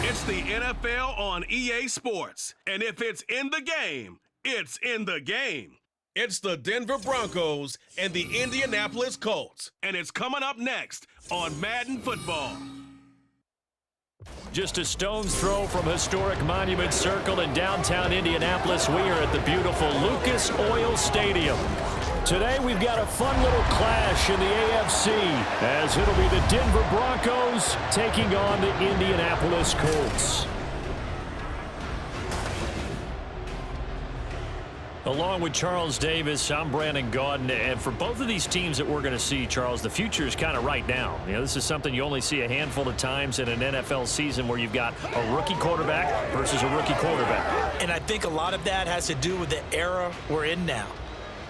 It's the NFL on EA Sports. And if it's in the game, it's in the game. It's the Denver Broncos and the Indianapolis Colts. And it's coming up next on Madden Football. Just a stone's throw from historic Monument Circle in downtown Indianapolis. We are at the beautiful Lucas Oil Stadium. Today we've got a fun little clash in the AFC as it'll be the Denver Broncos taking on the Indianapolis Colts. Along with Charles Davis, I'm Brandon Gaudin, and for both of these teams that we're going to see, Charles, the future is kind of right now. You know, this is something you only see a handful of times in an NFL season where you've got a rookie quarterback versus a rookie quarterback. And I think a lot of that has to do with the era we're in now.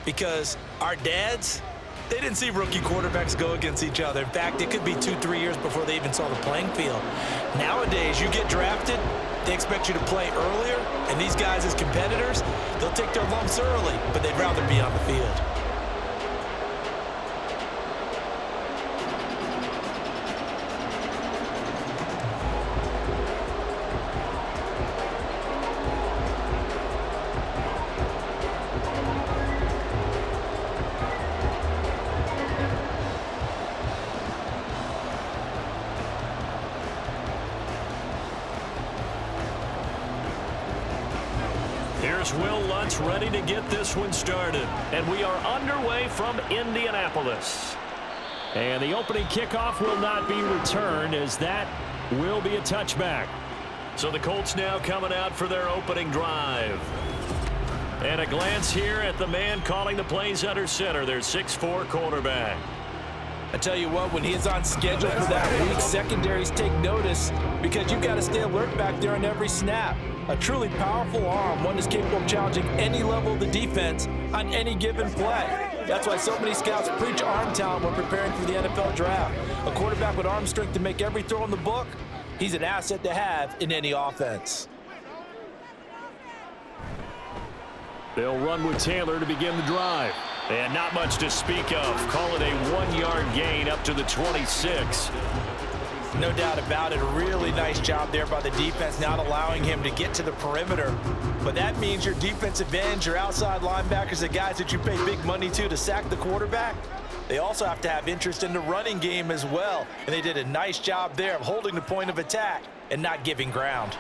Because our dads, they didn't see rookie quarterbacks go against each other. In fact, it could be 2-3 years before they even saw the playing field. Nowadays, you get drafted, they expect you to play earlier, and these guys as competitors, they'll take their lumps early, but they'd rather be on the field. Here's Will Lutz ready to get this one started. And we are underway from Indianapolis. And the opening kickoff will not be returned as that will be a touchback. So the Colts now coming out for their opening drive. And a glance here at the man calling the plays under center, their 6'4" quarterback. I tell you what, when he is on schedule for that week, secondaries take notice because you've got to stay alert back there on every snap. A truly powerful arm, one that's capable of challenging any level of the defense on any given play. That's why so many scouts preach arm talent when preparing for the NFL draft. A quarterback with arm strength to make every throw in the book, he's an asset to have in any offense. They'll run with Taylor to begin the drive. And not much to speak of. Call it a 1-yard gain up to the 26. No doubt about it. A really nice job there by the defense, not allowing him to get to the perimeter. But that means your defensive ends, your outside linebackers, the guys that you pay big money to sack the quarterback, they also have to have interest in the running game as well. And they did a nice job there of holding the point of attack and not giving ground.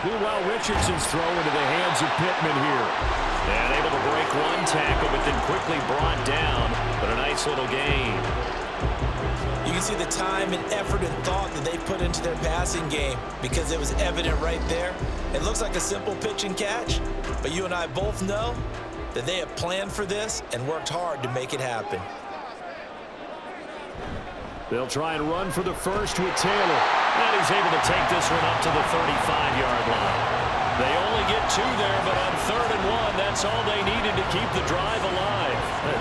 Meanwhile, Richardson's throw into the hands of Pittman here. And able to break one tackle, but then quickly brought down. But a nice little gain. You can see the time and effort and thought that they put into their passing game because it was evident right there. It looks like a simple pitch and catch, but you and I both know that they have planned for this and worked hard to make it happen. They'll try and run for the first with Taylor. And he's able to take this one up to the 35-yard line. They only get 2 there, but on 3rd and 1, that's all they needed to keep the drive alive.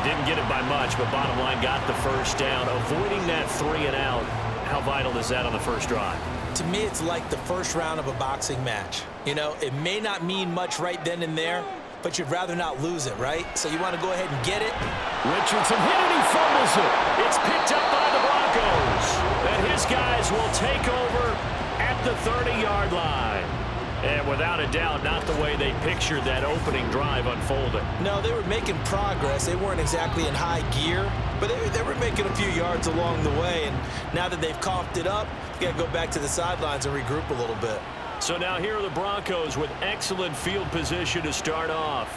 Didn't get it by much, but bottom line got the first down. Avoiding that 3 and out, how vital is that on the first drive? To me, it's like the first round of a boxing match. You know, it may not mean much right then and there, but you'd rather not lose it, right? So you want to go ahead and get it. Richardson hit it, he fumbles it. It's picked up by the Broncos. And his guys will take over at the 30-yard line. And without a doubt, not the way they pictured that opening drive unfolding. No, they were making progress. They weren't exactly in high gear, but they were making a few yards along the way. And now that they've coughed it up, you got to go back to the sidelines and regroup a little bit. So now here are the Broncos with excellent field position to start off.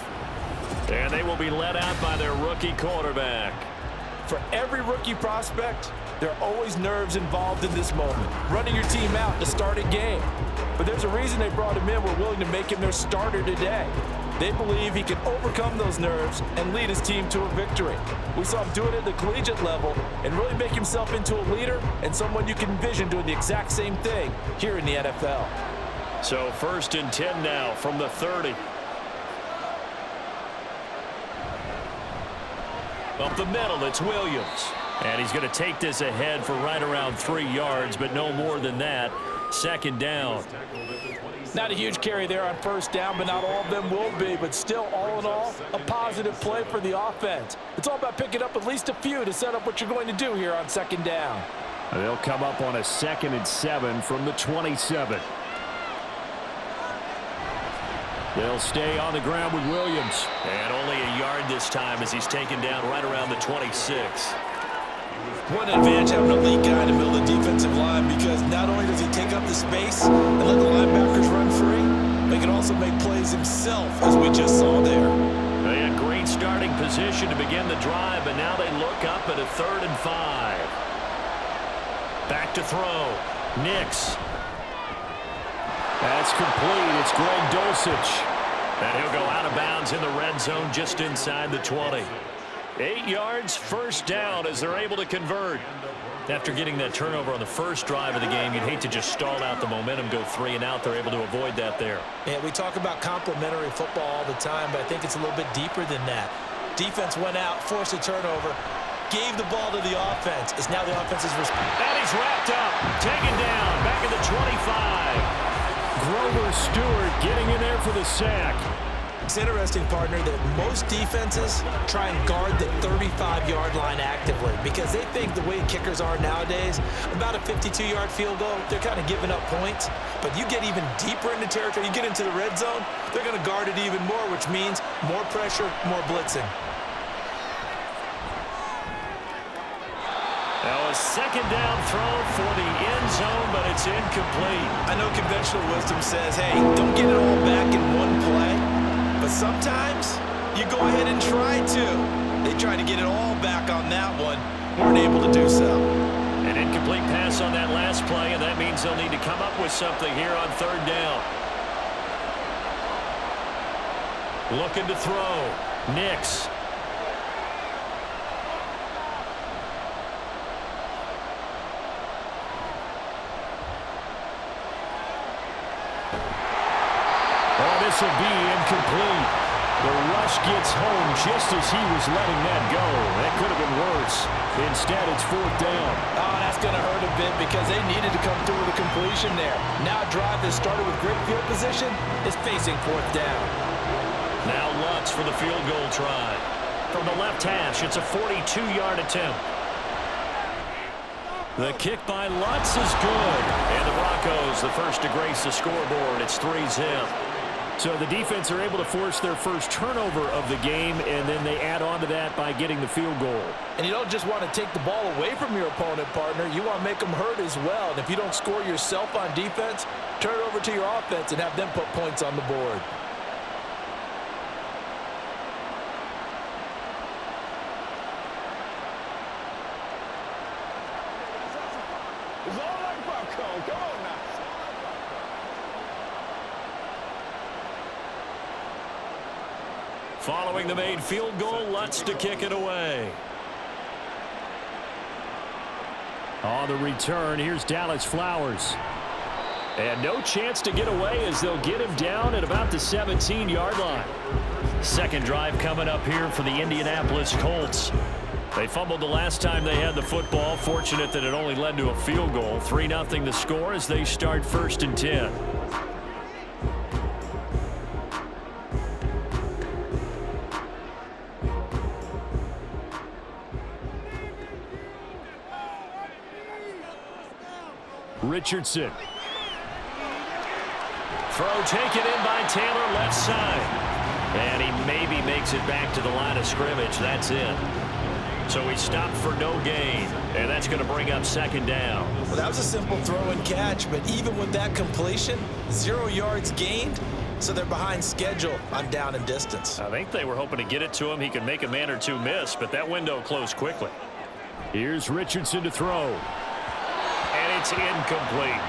And they will be led out by their rookie quarterback. For every rookie prospect, there are always nerves involved in this moment. Running your team out to start a game. But there's a reason they brought him in. We're willing to make him their starter today. They believe he can overcome those nerves and lead his team to a victory. We saw him do it at the collegiate level and really make himself into a leader and someone you can envision doing the exact same thing here in the NFL. So 1st and 10 now from the 30. Up the middle, it's Williams. And he's going to take this ahead for right around 3 yards, but no more than that. 2nd down. Not a huge carry there on 1st down, but not all of them will be. But still, all in all, a positive play for the offense. It's all about picking up at least a few to set up what you're going to do here on 2nd down. They'll come up on a 2nd and 7 from the 27. They'll stay on the ground with Williams. And only a yard this time as he's taken down right around the 26. What an advantage having an elite guy in the middle of the defensive line, because not only does he take up the space and let the linebackers run free, but he can also make plays himself, as we just saw there. They had great starting position to begin the drive, but now they look up at a 3rd and 5. Back to throw. Nix. That's complete. It's Greg Dulcich. And he'll go out of bounds in the red zone just inside the 20. 8 yards, 1st down as they're able to convert. After getting that turnover on the first drive of the game, you'd hate to just stall out the momentum, go 3 and out. They're able to avoid that there. Yeah, we talk about complementary football all the time, but I think it's a little bit deeper than that. Defense went out, forced a turnover, gave the ball to the offense. It's now the offense's response. And he's wrapped up, taken down, back at the 25. Grover Stewart getting in there for the sack. It's interesting, partner, that most defenses try and guard the 35-yard line actively because they think the way kickers are nowadays, about a 52-yard field goal, they're kind of giving up points. But you get even deeper into territory, you get into the red zone, they're going to guard it even more, which means more pressure, more blitzing. Now a 2nd down throw for the end zone, but it's incomplete. I know conventional wisdom says, hey, don't get it all back in one play. But sometimes you go ahead and try to. They tried to get it all back on that one. Weren't able to do so. An incomplete pass on that last play, and that means they'll need to come up with something here on 3rd down. Looking to throw. Nix. This will be incomplete. The rush gets home just as he was letting that go. That could have been worse. Instead, it's 4th down. Oh, that's going to hurt a bit because they needed to come through with a completion there. Now a drive that started with great field position is facing 4th down. Now Lutz for the field goal try. From the left hash, it's a 42-yard attempt. The kick by Lutz is good. And the Broncos, the first to grace the scoreboard. It's 3-zip. So the defense are able to force their first turnover of the game, and then they add on to that by getting the field goal. And you don't just want to take the ball away from your opponent, partner. You want to make them hurt as well. And if you don't score yourself on defense, turn it over to your offense and have them put points on the board. It's all like popcorn. Come on now. Following the made field goal, Lutz to kick it away. On the return, here's Dallas Flowers. And no chance to get away as they'll get him down at about the 17-yard line. 2nd drive coming up here for the Indianapolis Colts. They fumbled the last time they had the football. Fortunate that it only led to a field goal. 3-0 the score as they start 1st and 10. Richardson. Throw taken in by Taylor, left side. And he maybe makes it back to the line of scrimmage. That's it. So he stopped for no gain. And that's going to bring up 2nd down. Well, that was a simple throw and catch, but even with that completion, 0 yards gained, so they're behind schedule on down and distance. I think they were hoping to get it to him. He could make a man or two miss, but that window closed quickly. Here's Richardson to throw. And it's incomplete.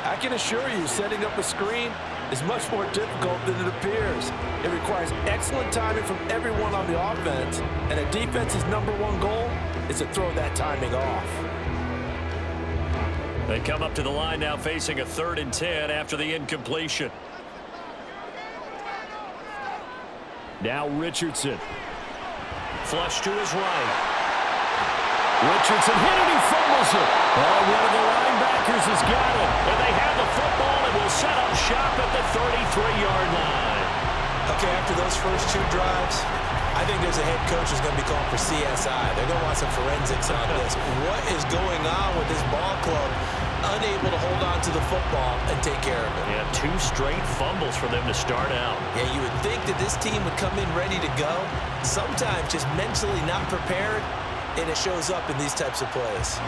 I can assure you, setting up a screen is much more difficult than it appears. It requires excellent timing from everyone on the offense, and a defense's #1 goal is to throw that timing off. They come up to the line now facing a 3rd and 10 after the incompletion. Now Richardson. Flush to his right. Richardson hit it, he fumbles it. Oh, one of the linebackers has got it. And they have the football and will set up shop at the 33-yard line. Okay, after those first 2 drives, I think there's a head coach who's going to be calling for CSI. They're going to want some forensics on this. What is going on with this ball club? Unable to hold on to the football and take care of it. Yeah, 2 straight fumbles for them to start out. Yeah, you would think that this team would come in ready to go. Sometimes just mentally not prepared, and it shows up in these types of plays.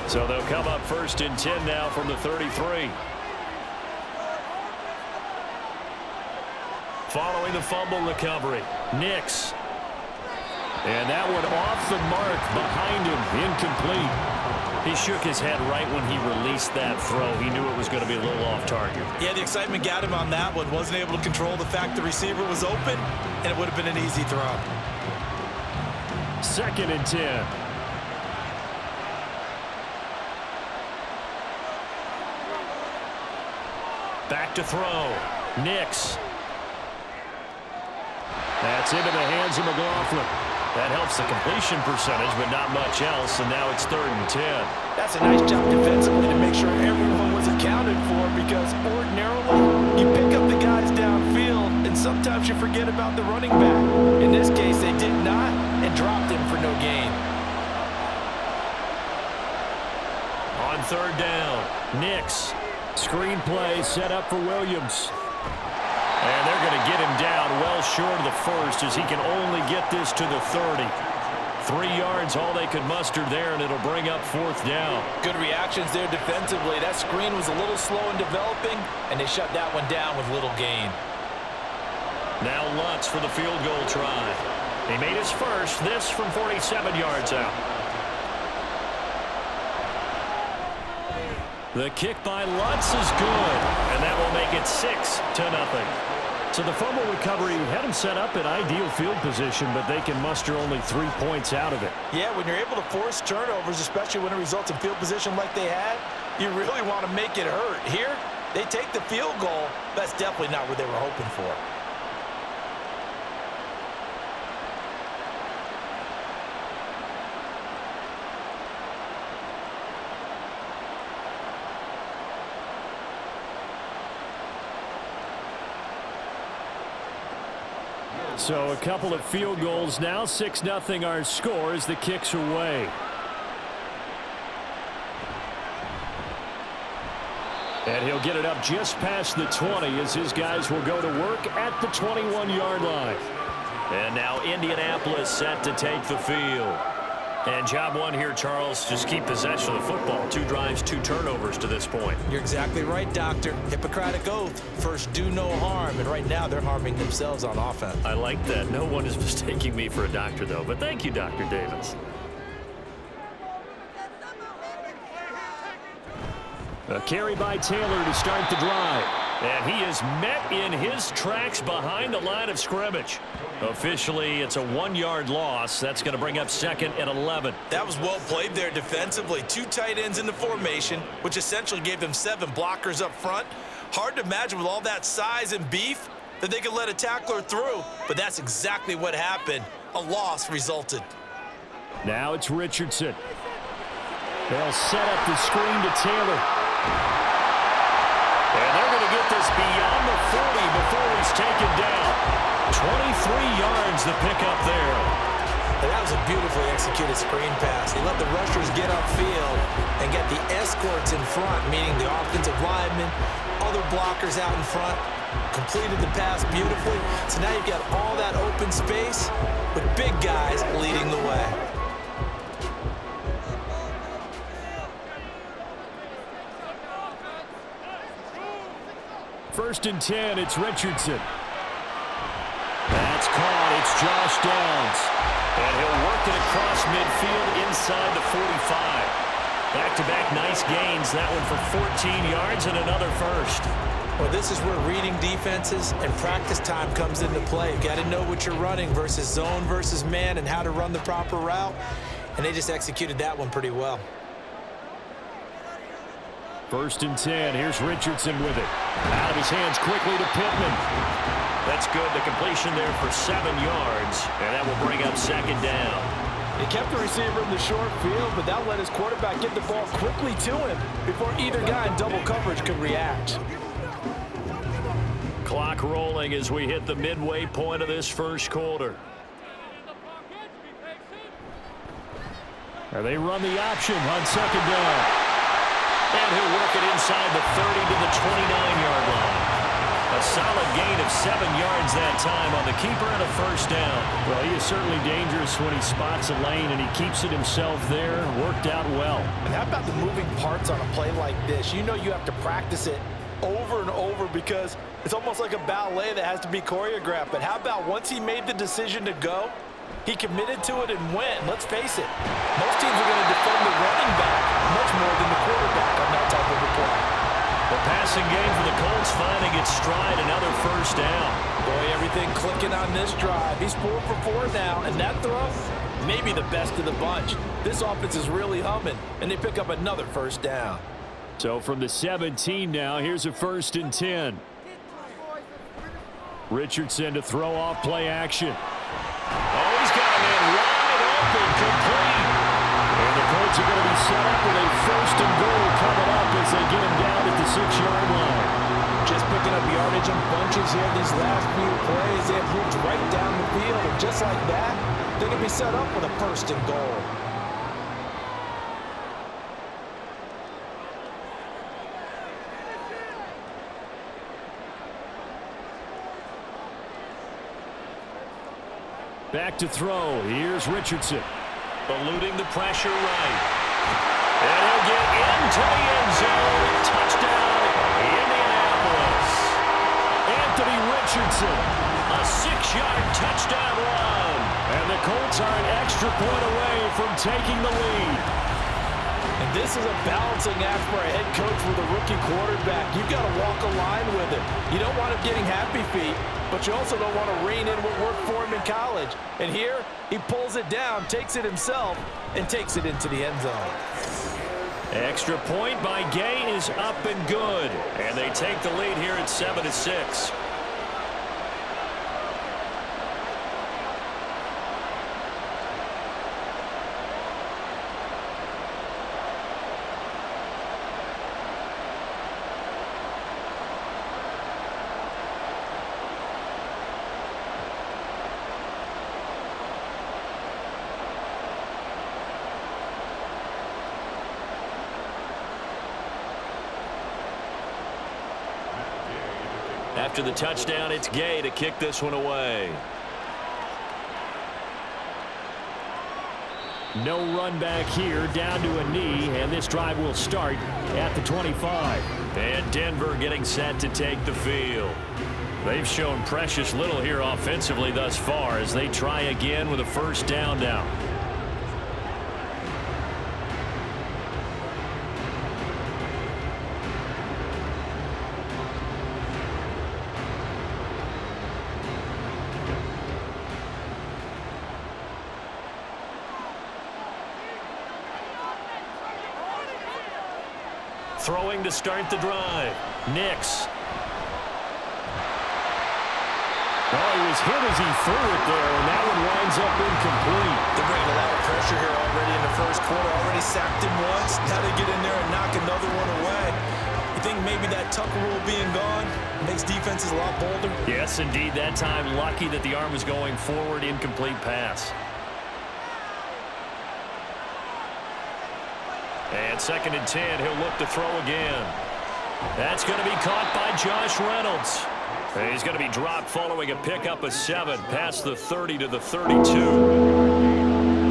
So they'll come up 1st and 10 now from the 33. Following the fumble recovery, Nix. And that one off the mark behind him, incomplete. He shook his head right when he released that throw. He knew it was going to be a little off target. Yeah, the excitement got him on that one. Wasn't able to control the fact the receiver was open, and it would have been an easy throw. 2nd and 10. Back to throw. Nix. That's into the hands of McLaughlin. That helps the completion percentage, but not much else, and now it's 3rd and 10. That's a nice job defensively to make sure everyone was accounted for, because ordinarily you pick up the guys downfield, and sometimes you forget about the running back. In this case, they did not, and dropped him for no gain. On 3rd down, Nix. Screen play set up for Williams. And they're going to get him down well short of the 1st, as he can only get this to the 30. 3 yards, all they could muster there, and it'll bring up 4th down. Good reactions there defensively. That screen was a little slow in developing, and they shut that one down with little gain. Now Lutz for the field goal try. He made his first, this from 47 yards out. The kick by Lutz is good, and that will make it 6-0. So the fumble recovery had him set up in ideal field position, but they can muster only 3 points out of it. Yeah, when you're able to force turnovers, especially when it results in field position like they had, you really want to make it hurt. Here, they take the field goal. That's definitely not what they were hoping for. So a couple of field goals now. 6-0 our score as the kick's away. And he'll get it up just past the 20 as his guys will go to work at the 21-yard line. And now Indianapolis set to take the field. And job one here, Charles, just keep possession of the football. 2 drives, 2 turnovers to this point. You're exactly right, Doctor. Hippocratic oath. First, do no harm. And right now, they're harming themselves on offense. I like that. No one is mistaking me for a doctor, though. But thank you, Dr. Davis. A carry by Taylor to start the drive. And he is met in his tracks behind the line of scrimmage. Officially, it's a 1-yard loss. That's going to bring up 2nd and 11. That was well played there defensively. 2 tight ends in the formation, which essentially gave them 7 blockers up front. Hard to imagine with all that size and beef that they could let a tackler through, but that's exactly what happened. A loss resulted. Now it's Richardson. They'll set up the screen to Taylor. And they're going to get this beyond the 40 before he's taken down. 23 yards the pickup there. And that was a beautifully executed screen pass. He let the rushers get upfield and get the escorts in front, meaning the offensive linemen, other blockers out in front, completed the pass beautifully. So now you've got all that open space with big guys leading the way. First and 10, it's Richardson. That's caught. It's Josh Downs. And he'll work it across midfield inside the 45. Back-to-back nice gains. That one for 14 yards and another first. Well, this is where reading defenses and practice time comes into play. You've got to know what you're running versus zone versus man and how to run the proper route. And they just executed that one pretty well. First and 10. Here's Richardson with it. Out of his hands quickly to Pittman. That's good. The completion there for 7 yards, and that will bring up second down. He kept the receiver in the short field, but that let his quarterback get the ball quickly to him before either guy in double coverage could react. Clock rolling as we hit the midway point of this first quarter. And they run the option on second down. And he'll work it inside the 30 to the 29-yard line. A solid gain of 7 yards that time on the keeper and a first down. Well, he is certainly dangerous when he spots a lane, and he keeps it himself there. Worked out well. And how about the moving parts on a play like this? You know you have to practice it over and over because it's almost like a ballet that has to be choreographed. But how about once he made the decision to go, he committed to it and went. Let's face it, most teams are going to defend the running back much more than the quarterback on that type of a play. The passing game for the Colts finding its stride, another first down. Boy, everything clicking on this drive. He's 4 for 4 now, and that throw, maybe the best of the bunch. This offense is really humming, and they pick up another first down. So from the 17 now, here's a 1st and 10. Richardson to throw off play action. Oh, he's got a man wide open, complete. And the Colts are going to be set up with a 1st and goal coming up as they get him down at the 6-yard line. Just picking up yardage in bunches here these last few plays. They have moved right down the field, and just like that, they're going to be set up with a 1st and goal. Back to throw. Here's Richardson. Eluding the pressure right. And he'll get into the end zone. Touchdown, Indianapolis. Anthony Richardson. A 6-yard touchdown run. And the Colts are an extra point away from taking the lead. And this is a balancing act for a head coach with a rookie quarterback. You've got to walk a line with him. You don't want him getting happy feet, but you also don't want to rein in what worked for him in college. And here, he pulls it down, takes it himself, and takes it into the end zone. Extra point by Gay is up and good. And they take the lead here at 7-6. After the touchdown, it's Gay to kick this one away. No run back here, down to a knee, and this drive will start at the 25. And Denver getting set to take the field. They've shown precious little here offensively thus far as they try again with a first down now. Throwing to start the drive. Nix. Oh, he was hit as he threw it there, and that one winds up incomplete. They're bringing a lot of pressure here already in the first quarter. Already sacked him once. Now they get in there and knock another one away. You think maybe that Tucker rule being gone makes defenses a lot bolder? Yes, indeed. That time, lucky that the arm was going forward. Incomplete pass. And 2nd and 10, he'll look to throw again. That's going to be caught by Josh Reynolds. And he's going to be dropped following a pickup of 7 past the 30 to the 32.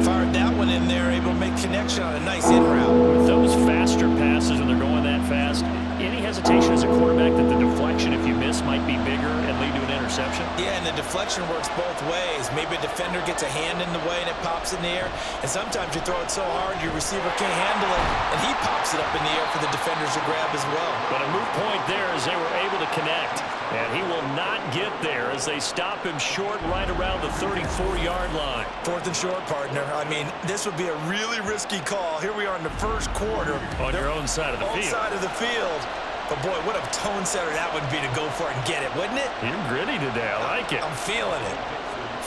Fired that one in there, able to make connection on a nice in route. With those faster passes when they're going that fast, any hesitation as a quarterback that the deflection, if you miss, might be bigger and lead to an interception? Yeah, and the deflection works both ways. Maybe a defender gets a hand in the way and it pops in the air. And sometimes you throw it so hard your receiver can't handle it, and he pops it up in the air for the defenders to grab as well. But a moot point there as they were able to connect. And he will not get there as they stop him short right around the 34-yard line. 4th and short, partner. I mean, this would be a really risky call. Here we are in the first quarter. On your own side of the field. Side of the field. But, boy, what a tone setter that would be to go for it and get it, wouldn't it? You're gritty today. I like it. I'm feeling it.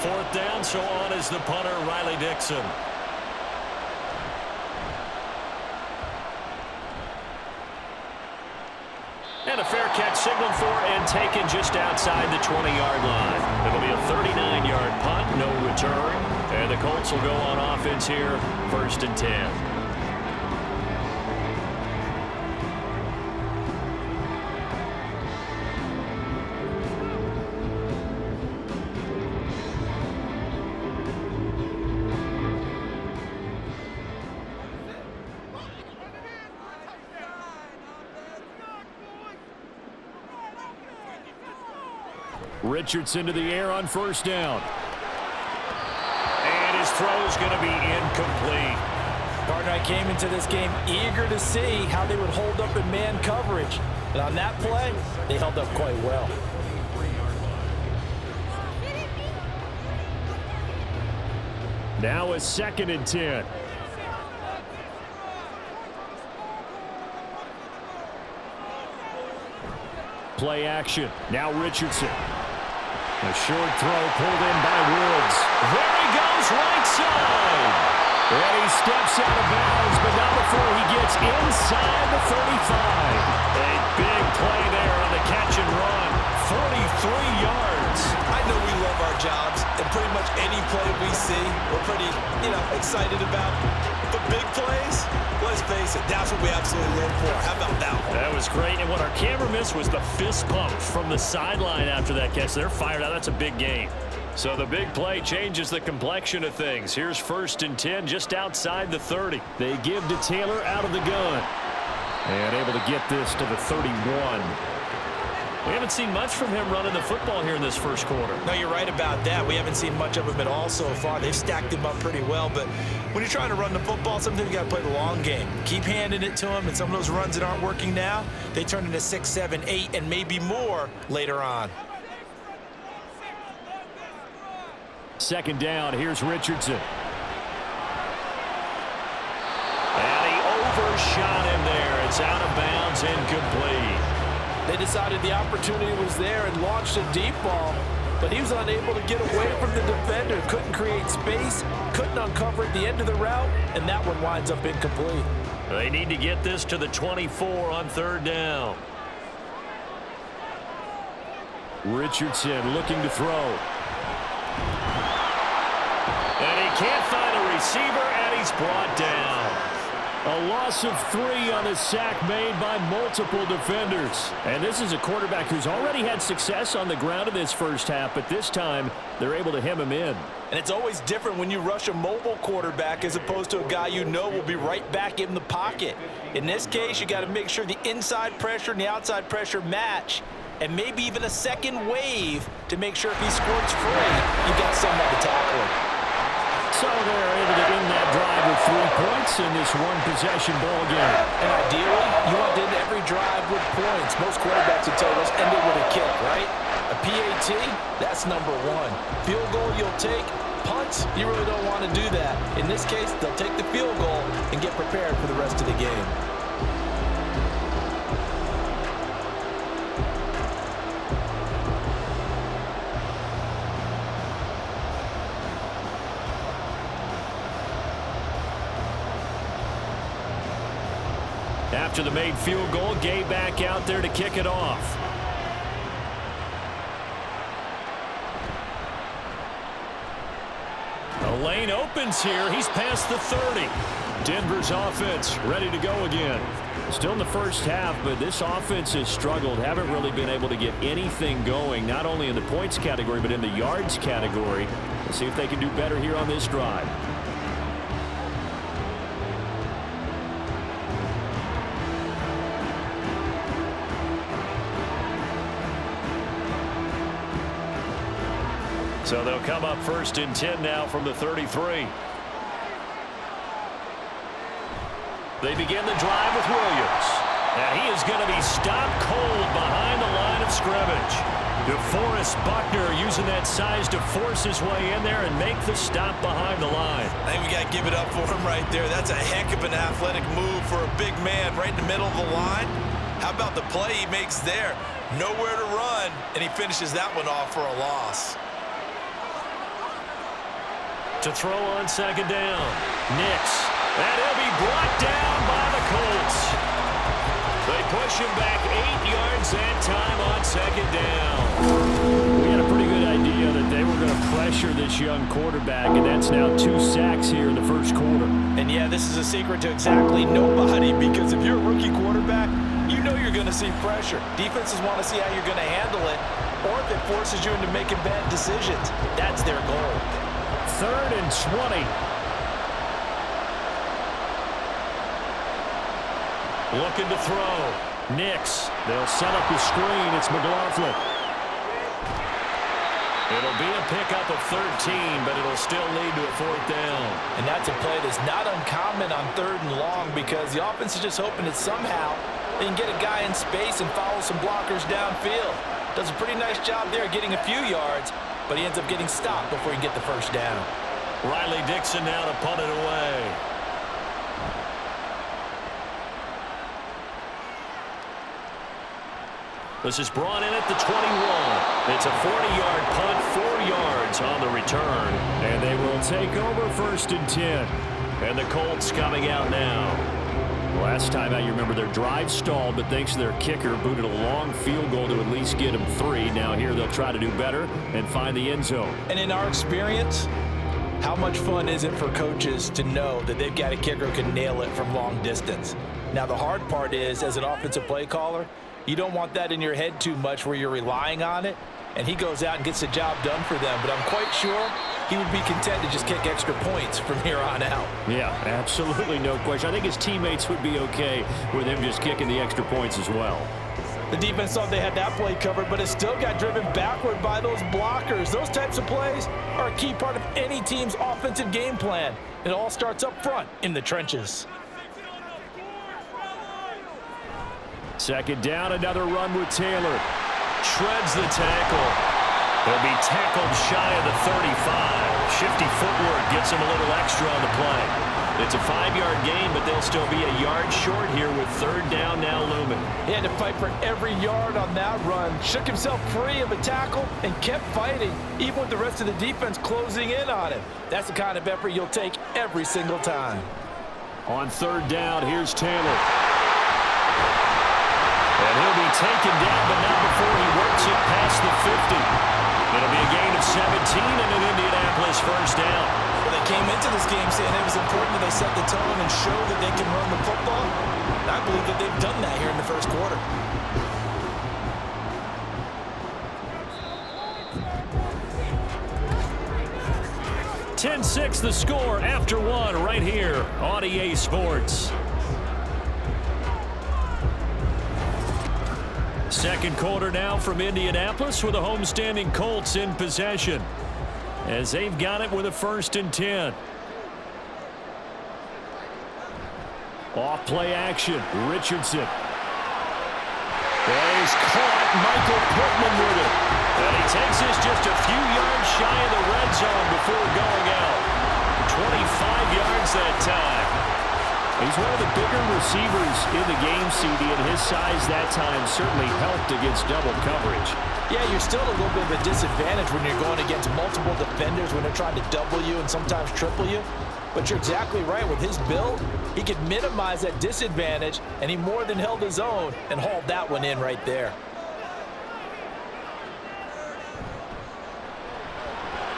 4th down, so on is the punter, Riley Dixon. And a fair catch signaled for and taken just outside the 20-yard line. It'll be a 39-yard punt, no return. And the Colts will go on offense here, 1st and 10. Richardson to the air on 1st down. And his throw is going to be incomplete. Partner, I came into this game eager to see how they would hold up in man coverage. And on that play, they held up quite well. Now a 2nd and 10. Play action. Now Richardson. A short throw pulled in by Woods. There he goes, right side. And he steps out of bounds, but not before he gets inside the 35. A big play there on the catch and run. 43 yards. I know we love our jobs, and pretty much any play we see, we're pretty, excited about. But big plays, let's face it, that's what we absolutely live for. How about that one? That was great, and what our camera missed was the fist pump from the sideline after that catch. They're fired out. That's a big game. So the big play changes the complexion of things. Here's 1st and 10 just outside the 30. They give to Taylor out of the gun. And able to get this to the 31. We haven't seen much from him running the football here in this 1st quarter. No, you're right about that. We haven't seen much of him at all so far. They've stacked him up pretty well, but when you're trying to run the football, sometimes you got to play the long game. Keep handing it to him, and some of those runs that aren't working now, they turn into 6, 7, 8, and maybe more later on. 2nd down, here's Richardson. And he overshot him there. It's out of bounds, incomplete. They decided the opportunity was there and launched a deep ball, but he was unable to get away from the defender. Couldn't create space, couldn't uncover at the end of the route, and that one winds up incomplete. They need to get this to the 24 on 3rd down. Richardson looking to throw. And he can't find a receiver, and he's brought down. A loss of 3 on a sack made by multiple defenders. And this is a quarterback who's already had success on the ground in this 1st half, but this time they're able to hem him in. And it's always different when you rush a mobile quarterback as opposed to a guy you know will be right back in the pocket. In this case, you got to make sure the inside pressure and the outside pressure match, and maybe even a second wave to make sure if he squirts free, you got someone to tackle him. So they're able to end that drive with 3 points in this one-possession ball game. And ideally, you want to end every drive with points. Most quarterbacks would tell you, let's end it with a kick, right? A PAT, that's number 1. Field goal you'll take. Punts, you really don't want to do that. In this case, they'll take the field goal and get prepared for the rest of the game. After the made field goal, Gay back out there to kick it off. The lane opens here. He's past the 30. Denver's offense ready to go again. Still in the 1st half, but this offense has struggled. Haven't really been able to get anything going, not only in the points category, but in the yards category. Let's see if they can do better here on this drive. So they'll come up 1st and 10 now from the 33. They begin the drive with Williams. And he is going to be stopped cold behind the line of scrimmage. DeForest Buckner using that size to force his way in there and make the stop behind the line. I think we got to give it up for him right there. That's a heck of an athletic move for a big man right in the middle of the line. How about the play he makes there? Nowhere to run, and he finishes that one off for a loss. To throw on second down. Nix. And he'll be brought down by the Colts. They push him back 8 yards that time on second down. We had a pretty good idea that they were going to pressure this young quarterback, and that's now 2 sacks here in the first quarter. And yeah, this is a secret to exactly nobody, because if you're a rookie quarterback, you know you're going to see pressure. Defenses want to see how you're going to handle it, or if it forces you into making bad decisions. That's their goal. 3rd and 20. Looking to throw. Nix. They'll set up the screen. It's McLaughlin. It'll be a pickup of 13, but it'll still lead to a 4th down. And that's a play that's not uncommon on 3rd and long, because the offense is just hoping that somehow they can get a guy in space and follow some blockers downfield. Does a pretty nice job there getting a few yards, but he ends up getting stopped before he can get the first down. Riley Dixon now to punt it away. This is brought in at the 21. It's a 40-yard punt, 4 yards on the return. And they will take over 1st and 10. And the Colts coming out now. Last time out, you remember their drive stalled, but thanks to their kicker, booted a long field goal to at least get them 3. Now here they'll try to do better and find the end zone. And in our experience, how much fun is it for coaches to know that they've got a kicker who can nail it from long distance? Now the hard part is, as an offensive play caller, you don't want that in your head too much where you're relying on it, and he goes out and gets the job done for them. But I'm quite sure he would be content to just kick extra points from here on out. Yeah, absolutely no question. I think his teammates would be okay with him just kicking the extra points as well. The defense thought they had that play covered, but it still got driven backward by those blockers. Those types of plays are a key part of any team's offensive game plan. It all starts up front in the trenches. 2nd down, another run with Taylor. Shreds the tackle. He'll be tackled shy of the 35. Shifty footwork gets him a little extra on the play. It's a 5-yard gain, but they'll still be a yard short here with 3rd down now looming. He had to fight for every yard on that run. Shook himself free of a tackle and kept fighting, even with the rest of the defense closing in on him. That's the kind of effort you'll take every single time. On 3rd down, here's Taylor. And he'll be taken down, but not before he works it past the 50. It'll be a gain of 17 and an Indianapolis 1st down. Well, they came into this game saying it was important that they set the tone and show that they can run the football. And I believe that they've done that here in the first quarter. (10-6) the score after 1 right here on EA Sports. 2nd quarter now from Indianapolis with the homestanding Colts in possession, as they've got it with a 1st and 10. Off play action, Richardson. He's caught Michael Pittman with it. And he takes this just a few yards shy of the red zone before going out. 25 yards that time. He's one of the bigger receivers in the game, CD, and his size that time certainly helped against double coverage. Yeah, you're still at a little bit of a disadvantage when you're going against multiple defenders when they're trying to double you and sometimes triple you. But you're exactly right. With his build, he could minimize that disadvantage, and he more than held his own and hauled that one in right there.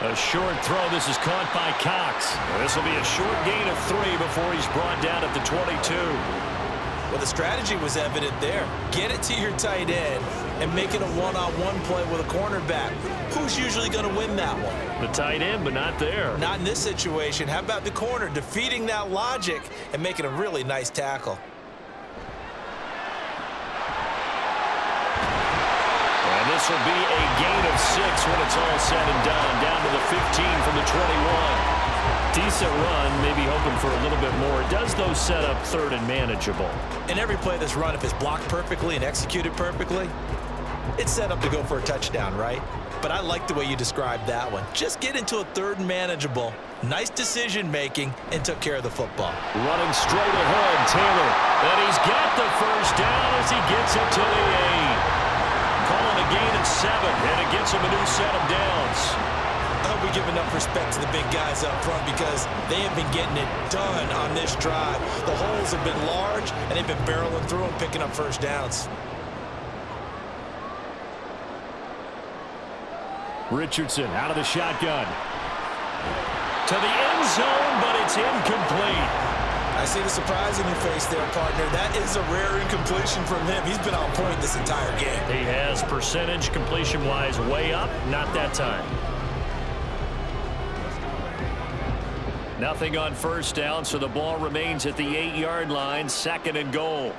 A short throw. This is caught by Cox. This will be a short gain of 3 before he's brought down at the 22. Well, the strategy was evident there. Get it to your tight end and make it a one-on-one play with a cornerback. Who's usually going to win that one? The tight end, but not there. Not in this situation. How about the corner defeating that logic and making a really nice tackle? And this will be a gain of 6 when it's all said and done. Down to the 15 from the 21. Decent run, maybe hoping for a little bit more. It does, though, set up 3rd and manageable. And every play that's run, if it's blocked perfectly and executed perfectly, it's set up to go for a touchdown, right? but I like the way you described that one. Just get into a third and manageable, nice decision-making, and took care of the football. Running straight ahead, Taylor. And he's got the first down as he gets it to the 8. Calling a gain of 7, and it gets him a new set of downs. I hope we give enough respect to the big guys up front because they have been getting it done on this drive. The holes have been large, and they've been barreling through and picking up first downs. Richardson out of the shotgun. To the end zone, but it's incomplete. I see the surprise in your face there, partner. That is a rare incompletion from him. He's been on point this entire game. He has percentage completion-wise way up, not that time. Nothing on first down, so the ball remains at the 8-yard line, 2nd and goal.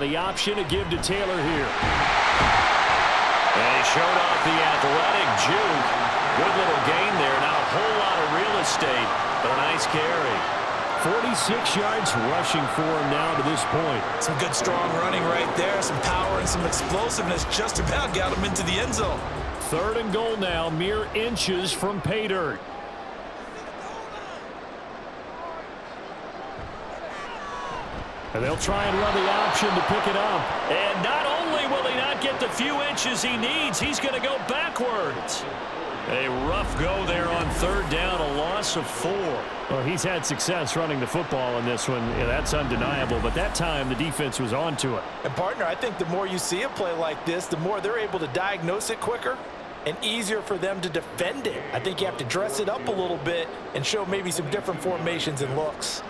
The option to give to Taylor here. And he showed off the athletic juke. Good little gain there. Not a whole lot of real estate, but a nice carry. 46 yards rushing for him now to this point. Some good strong running right there. Some power and some explosiveness just about got him into the end zone. 3rd and goal now, mere inches from pay dirt. And they'll try and run the option to pick it up. And not only will he not get the few inches he needs, he's going to go backwards. A rough go there on 3rd down, a loss of 4. Well, he's had success running the football in this one. Yeah, that's undeniable. But that time, the defense was on to it. And, partner, I think the more you see a play like this, the more they're able to diagnose it quicker and easier for them to defend it. I think you have to dress it up a little bit and show maybe some different formations and looks.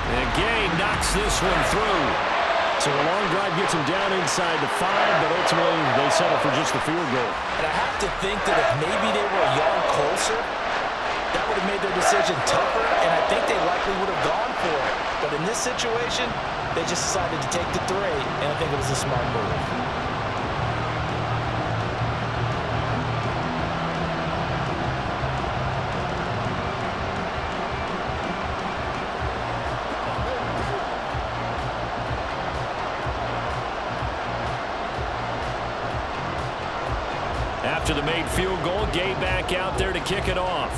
And Gay knocks this one through. So a long drive gets him down inside the 5, but ultimately they settle for just the field goal. And I have to think that if maybe they were a yard closer, that would have made their decision tougher, and I think they likely would have gone for it. But in this situation, they just decided to take the 3, and I think it was a smart move. After the made field goal, Gay back out there to kick it off.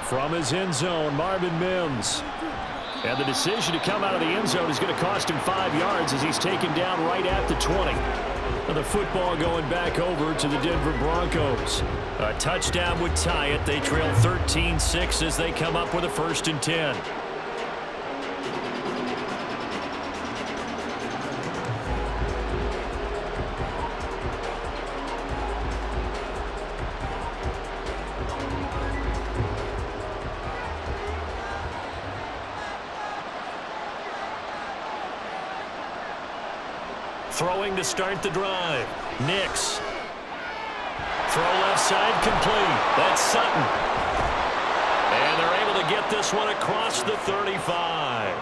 From his end zone, Marvin Mims. And the decision to come out of the end zone is going to cost him 5 yards as he's taken down right at the 20. And the football going back over to the Denver Broncos. A touchdown would tie it. They trail 13-6 as they come up with a 1st and 10. Throwing to start the drive. Nix. Throw left side complete. That's Sutton. And they're able to get this one across the 35.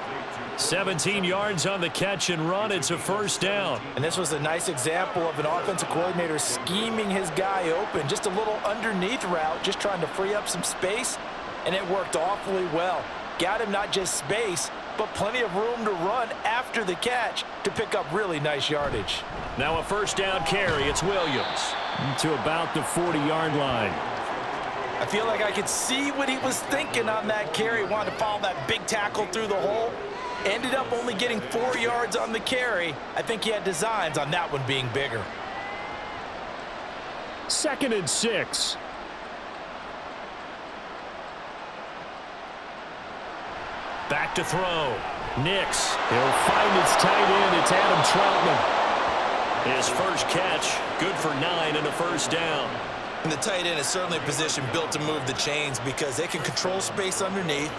17 yards on the catch and run. It's a 1st down. And this was a nice example of an offensive coordinator scheming his guy open. Just a little underneath route, just trying to free up some space, and it worked awfully well. Got him not just space, but plenty of room to run after the catch to pick up really nice yardage. Now a 1st down carry. It's Williams to about the 40-yard line. I feel like I could see what he was thinking on that carry. Wanted to follow that big tackle through the hole. Ended up only getting 4 yards on the carry. I think he had designs on that one being bigger. 2nd and 6. Back to throw. Nix. He'll find his tight end. It's Adam Troutman. His first catch, good for 9 and a 1st down. And the tight end is certainly a position built to move the chains because they can control space underneath.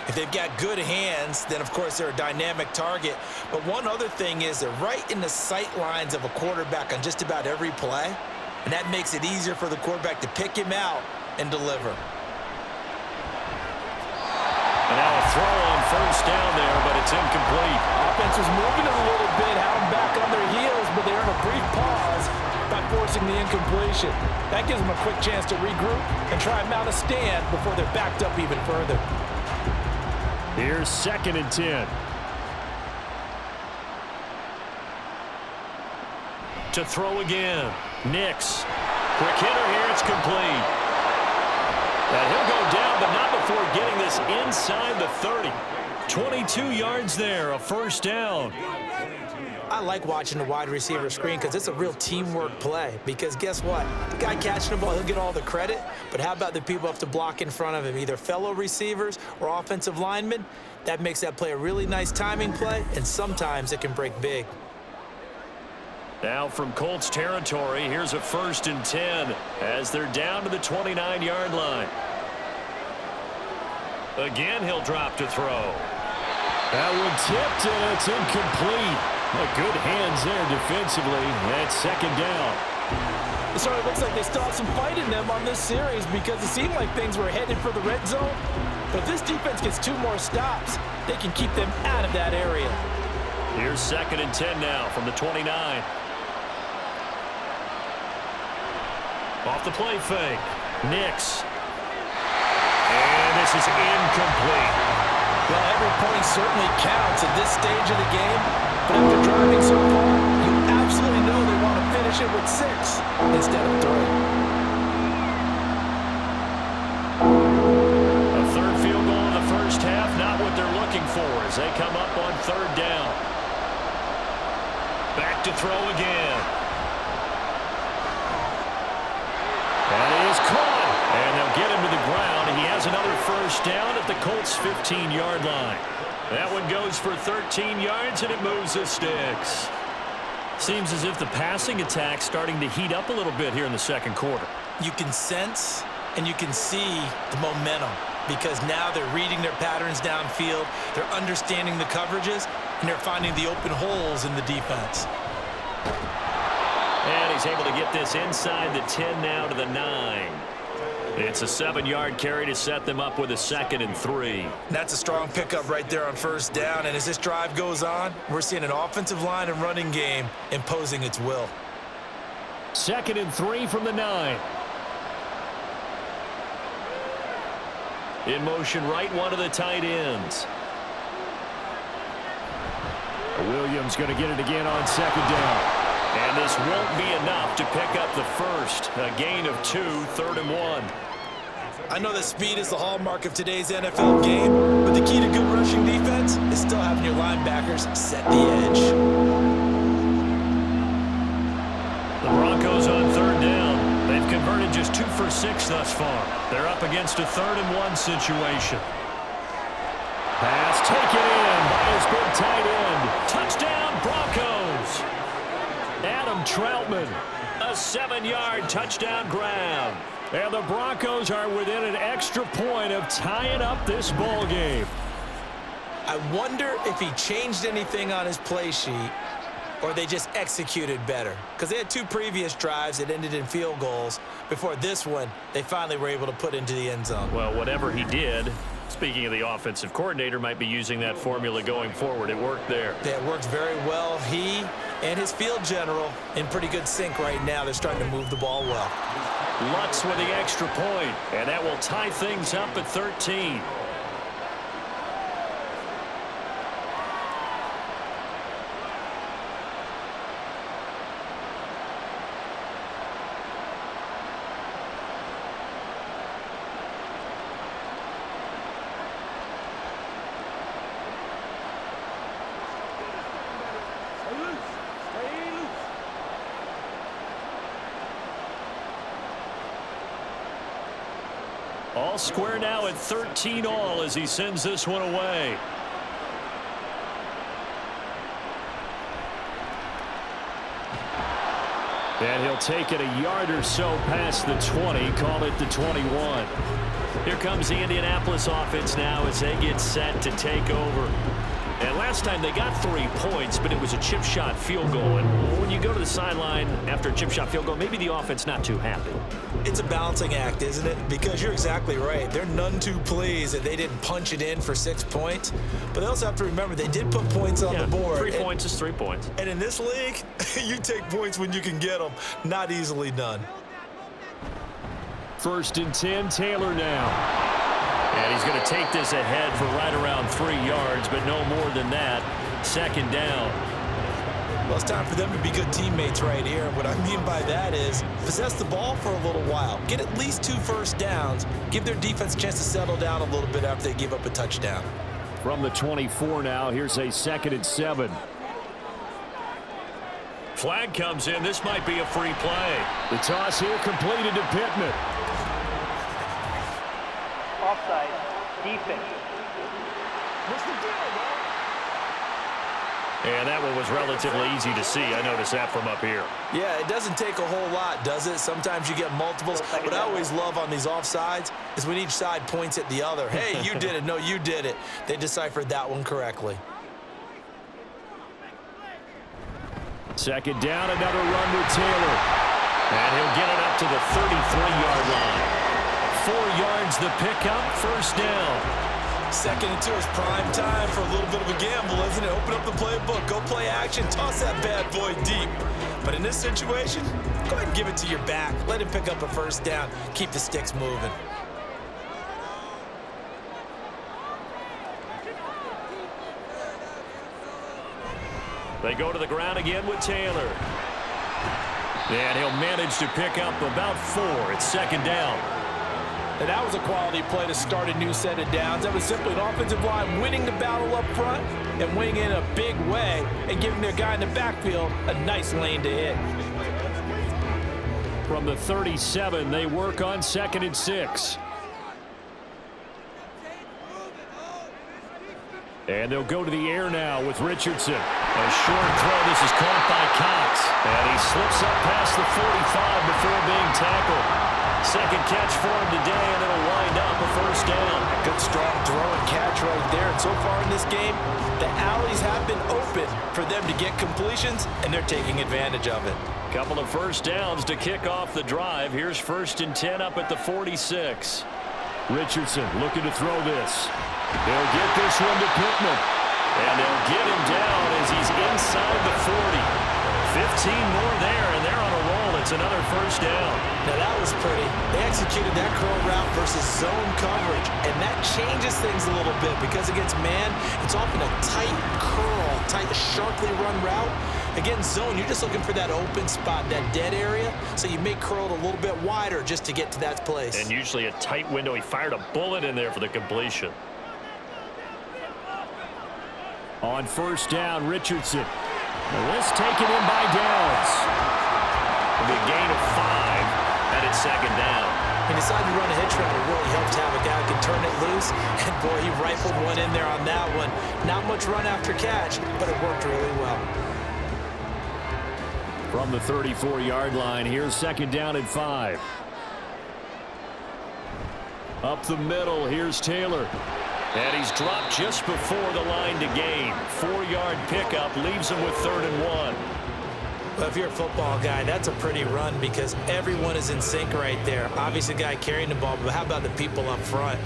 If they've got good hands, then of course they're a dynamic target. But one other thing is they're right in the sight lines of a quarterback on just about every play. And that makes it easier for the quarterback to pick him out and deliver. And now a throw on 1st down there, but it's incomplete. Offense was moving a little bit, having back on their heels, but they're in a brief pause by forcing the incompletion. That gives them a quick chance to regroup and try and mount a stand before they're backed up even further. Here's 2nd and 10. to throw again. Nix. Quick hitter here. It's complete. And he'll go down, but not before getting this inside the 30. 22 yards there, a first down. I like watching the wide receiver screen because it's a real teamwork play. Because guess what? The guy catching the ball, he'll get all the credit. But how about the people have to block in front of him, either fellow receivers or offensive linemen? That makes that play a really nice timing play, and sometimes it can break big. Now from Colts territory, here's a 1st and 10 as they're down to the 29-yard line. Again, he'll drop to throw. That one tipped, and it's incomplete. Good hands there defensively. That's 2nd down. So it looks like they still have some fight in them on this series because it seemed like things were headed for the red zone. But if this defense gets 2 more stops, they can keep them out of that area. Here's 2nd and 10 now from the 29. Off the play fake. Nix. And this is incomplete. Well, every point certainly counts at this stage of the game. But after driving so far, you absolutely know they want to finish it with 6 instead of 3. A 3rd field goal in the first half, not what they're looking for as they come up on 3rd down. Back to throw again. That is caught. And they'll get him to the ground. He has another first down at the Colts' 15-yard line. That one goes for 13 yards, and it moves the sticks. Seems as if the passing attack's starting to heat up a little bit here in the 2nd quarter. You can sense and you can see the momentum because now they're reading their patterns downfield, they're understanding the coverages, and they're finding the open holes in the defense. And he's able to get this inside the 10 now to the 9. It's a 7-yard carry to set them up with a 2nd and 3. That's a strong pickup right there on 1st down, and as this drive goes on, we're seeing an offensive line and running game imposing its will. 2nd and 3 from the 9. In motion right, one of the tight ends. Williams going to get it again on 2nd down. And this won't be enough to pick up the first. A gain of 2, 3rd and 1. I know that speed is the hallmark of today's NFL game, but the key to good rushing defense is still having your linebackers set the edge. The Broncos on 3rd down. They've converted just 2 for 6 thus far. They're up against a 3rd and 1 situation. Pass taken in by his big tight end. Touchdown, Broncos! Adam Troutman, a 7-yard touchdown grab. And the Broncos are within an extra point of tying up this ball game. I wonder if he changed anything on his play sheet or they just executed better. Because they had 2 previous drives that ended in field goals. Before this one, they finally were able to put into the end zone. Well, whatever he did, speaking of the offensive coordinator, might be using that formula going forward. It worked there. Yeah, it worked very well. He and his field general in pretty good sync right now. They're starting to move the ball well. Lutz with the extra point, and that will tie things up at 13. All square now at 13 all as he sends this one away. And he'll take it a yard or so past the 20, call it the 21. Here comes the Indianapolis offense now as they get set to take over. And last time they got 3 points, but it was a chip shot field goal. And when you go to the sideline after a chip shot field goal, maybe the offense not too happy. It's a balancing act, isn't it? Because you're exactly right. They're none too pleased that they didn't punch it in for 6 points. But they also have to remember they did put points on the board. 3 points is 3 points. And in this league, you take points when you can get them. Not easily done. 1st and 10, Taylor now. And he's going to take this ahead for right around 3 yards, but no more than that. 2nd down. Well, it's time for them to be good teammates right here. And what I mean by that is possess the ball for a little while. Get at least 2 first downs. Give their defense a chance to settle down a little bit after they give up a touchdown. From the 24 now, here's a 2nd and 7. Flag comes in. This might be a free play. The toss here completed to Pittman. Offside. Defense. What's the deal, bro? And that one was relatively easy to see. I noticed that from up here. Yeah, it doesn't take a whole lot, does it? Sometimes you get multiples. What I always love on these offsides is when each side points at the other. Hey, you did it. No, you did it. They deciphered that one correctly. 2nd down, another run with Taylor. And he'll get it up to the 33-yard line. 4 yards the pickup, 1st down. 2nd and 2 is prime time for a little bit of a gamble, isn't it? Open up the playbook, go play action, toss that bad boy deep. But in this situation, go ahead and give it to your back. Let him pick up a 1st down. Keep the sticks moving. They go to the ground again with Taylor. And he'll manage to pick up about 4. It's 2nd down. And that was a quality play to start a new set of downs. That was simply an offensive line winning the battle up front and winning in a big way and giving their guy in the backfield a nice lane to hit. From the 37, they work on 2nd and 6. And they'll go to the air now with Richardson. A short throw. This is caught by Cox. And he slips up past the 45 before being tackled. 2nd catch for him today, and it'll wind up a 1st down. Good strong throw and catch right there. And so far in this game, the alleys have been open for them to get completions, and they're taking advantage of it. Couple of 1st downs to kick off the drive. Here's 1st and 10 up at the 46. Richardson looking to throw this. They'll get this one to Pittman. And they'll get him down as he's inside the 40. 15 more there, and they're on a roll. It's another 1st down. Now that was pretty. They executed that curl route versus zone coverage, and that changes things a little bit because against man, it's often a tight curl, tight, sharply run route. Against zone, you're just looking for that open spot, that dead area, so you may curl it a little bit wider just to get to that place. And usually a tight window. He fired a bullet in there for the completion. On 1st down, Richardson. This taken in by Downs. It'll be a gain of 5, and it's 2nd down. He decided to run a hitch route. It really helped to have a guy who can turn it loose. And, boy, he rifled one in there on that one. Not much run after catch, but it worked really well. From the 34-yard line, here's 2nd down and 5. Up the middle, here's Taylor. And he's dropped just before the line to gain. 4-yard pickup leaves him with 3rd and 1. Well, if you're a football guy, that's a pretty run because everyone is in sync right there. Obviously, the guy carrying the ball, but how about the people up front?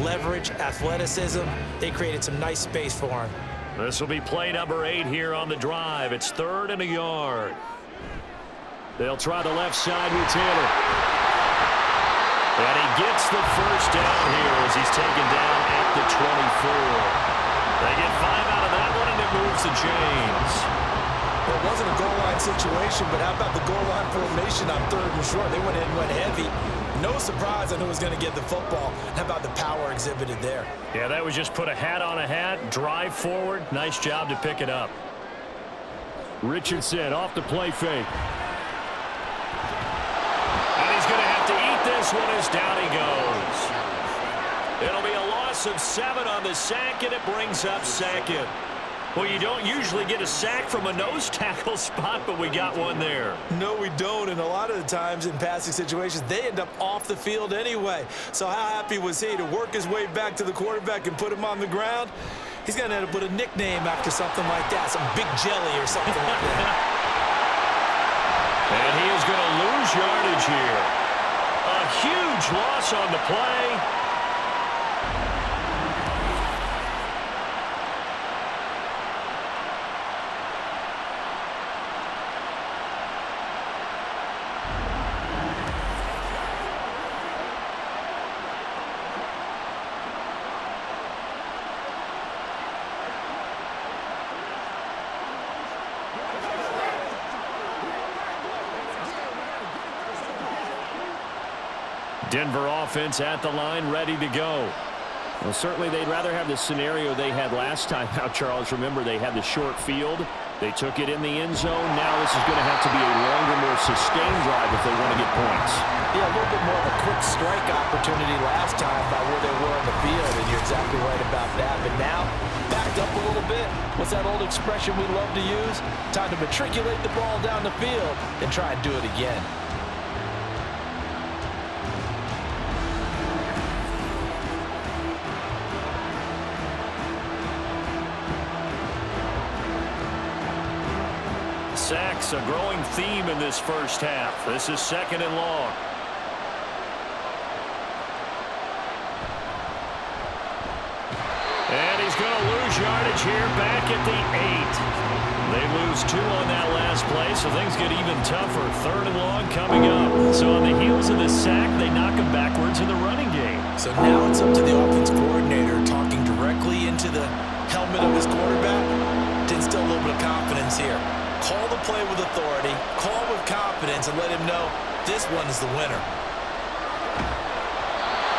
Leverage, athleticism, they created some nice space for him. This will be play number 8 here on the drive. It's 3rd and a yard. They'll try the left side with Taylor. And he gets the 1st down here as he's taken down at the 24. They get 5 out of that one, and it moves the chains. Well, it wasn't a goal line situation, but how about the goal line formation on 3rd and short? They went in and went heavy. No surprise on who was going to get the football. How about the power exhibited there? Yeah, that was just put a hat on a hat, drive forward. Nice job to pick it up. Richardson off the play fake. And he's going to have to eat this one as down he goes. It'll be a loss of 7 on the sack, and it brings up 2nd. Well, you don't usually get a sack from a nose tackle spot, but we got one there. No, we don't, and a lot of the times in passing situations, they end up off the field anyway. So how happy was he to work his way back to the quarterback and put him on the ground? He's going to end up with a nickname after something like that, some Big Jelly or something like that. And he is going to lose yardage here. A huge loss on the play. Denver offense at the line, ready to go. Well, certainly they'd rather have the scenario they had last time out, Charles. Remember, they had the short field. They took it in the end zone. Now this is going to have to be a longer, more sustained drive if they want to get points. Yeah, a little bit more of a quick strike opportunity last time by where they were on the field, and you're exactly right about that. But now, backed up a little bit. What's that old expression we love to use? Time to matriculate the ball down the field and try and do it again. Sacks, a growing theme in this first half. This is 2nd and long. And he's going to lose yardage here back at the 8. They lose 2 on that last play, so things get even tougher. 3rd and long coming up. So on the heels of the sack, they knock him backwards in the running game. So now it's up to the offense coordinator talking directly into the helmet of his quarterback to instill a little bit of confidence here. Call the play with authority, call with confidence, and let him know this one is the winner.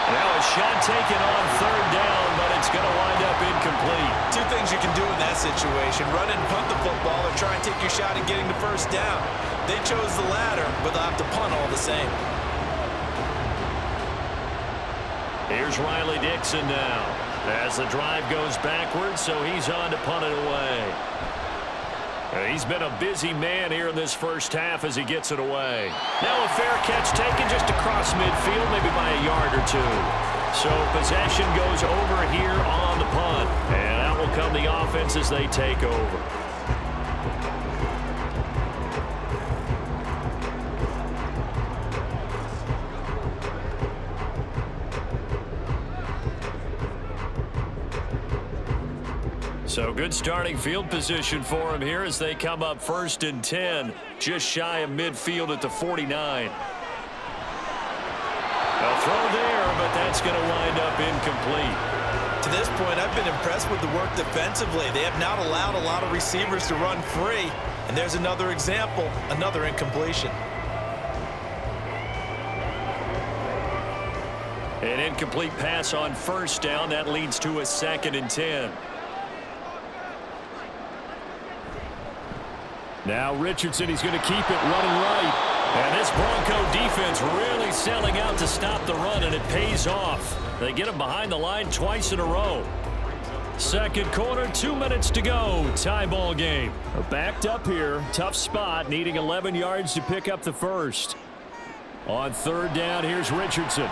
Now a shot taken on 3rd down, but it's going to wind up incomplete. 2 things you can do in that situation: run and punt the football, or try and take your shot at getting the 1st down. They chose the latter, but they'll have to punt all the same. Here's Riley Dixon now as the drive goes backwards, so he's on to punt it away. He's been a busy man here in this first half as he gets it away. Now a fair catch taken just across midfield, maybe by a yard or 2. So possession goes over here on the punt. And out will come the offense as they take over. So good starting field position for him here as they come up 1st and 10, just shy of midfield at the 49. A throw there, but that's going to wind up incomplete. To this point, I've been impressed with the work defensively. They have not allowed a lot of receivers to run free. And there's another example, another incompletion. An incomplete pass on 1st down. That leads to a 2nd and 10. Now Richardson, he's going to keep it running right. And this Bronco defense really selling out to stop the run, and it pays off. They get him behind the line twice in a row. 2nd quarter, 2 minutes to go. Tie ball game. Backed up here. Tough spot, needing 11 yards to pick up the 1st. On 3rd down, here's Richardson.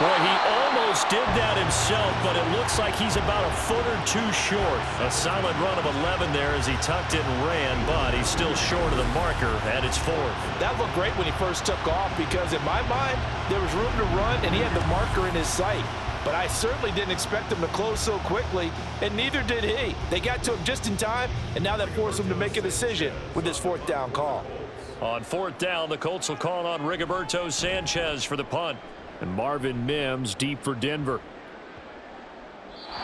Boy, he almost did that himself, but it looks like he's about a foot or 2 short. A solid run of 11 there as he tucked it and ran, but he's still short of the marker at its 4th. That looked great when he first took off because, in my mind, there was room to run and he had the marker in his sight. But I certainly didn't expect him to close so quickly, and neither did he. They got to him just in time, and now that forced him to make a decision with this 4th down call. On 4th down, the Colts will call on Rigoberto Sanchez for the punt. And Marvin Mims deep for Denver.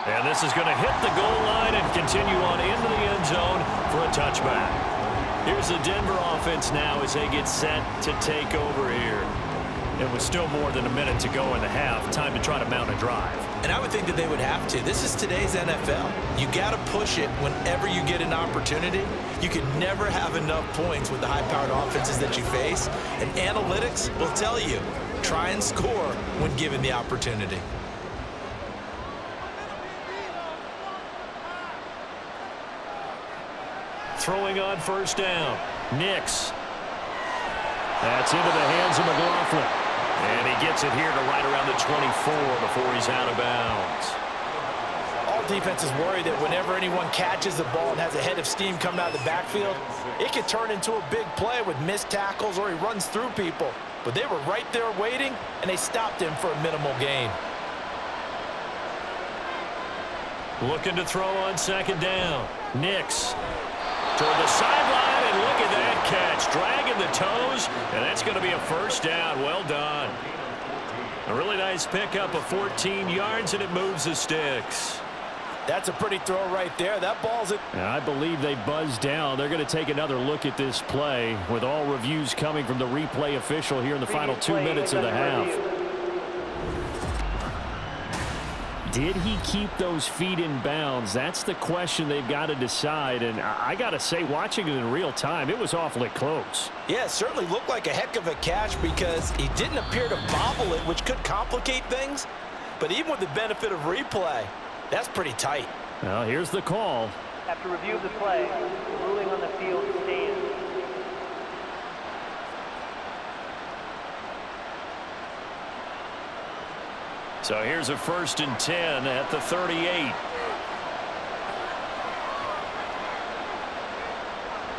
And this is going to hit the goal line and continue on into the end zone for a touchback. Here's the Denver offense now as they get set to take over here. It was still more than a minute to go in the half. Time to try to mount a drive. And I would think that they would have to. This is today's NFL. You got to push it whenever you get an opportunity. You can never have enough points with the high-powered offenses that you face. And analytics will tell you, try and score when given the opportunity. Throwing on 1st down. Nix. That's into the hands of McLaughlin. And he gets it here to right around the 24 before he's out of bounds. All defenses worry that whenever anyone catches the ball and has a head of steam coming out of the backfield, it could turn into a big play with missed tackles or he runs through people. But they were right there waiting, and they stopped him for a minimal gain. Looking to throw on 2nd down. Nix toward the sideline, and look at that catch. Dragging the toes, and that's going to be a 1st down. Well done. A really nice pickup of 14 yards, and it moves the sticks. That's a pretty throw right there. That ball's it. I believe they buzzed down. They're going to take another look at this play with all reviews coming from the replay official here in the final 2 minutes of the half. Did he keep those feet in bounds? That's the question they've got to decide. And I got to say, watching it in real time, it was awfully close. Yeah, it certainly looked like a heck of a catch because he didn't appear to bobble it, which could complicate things. But even with the benefit of replay, that's pretty tight. Well, here's the call. After review of the play, the ruling on the field stands. So here's a 1st and 10 at the 38.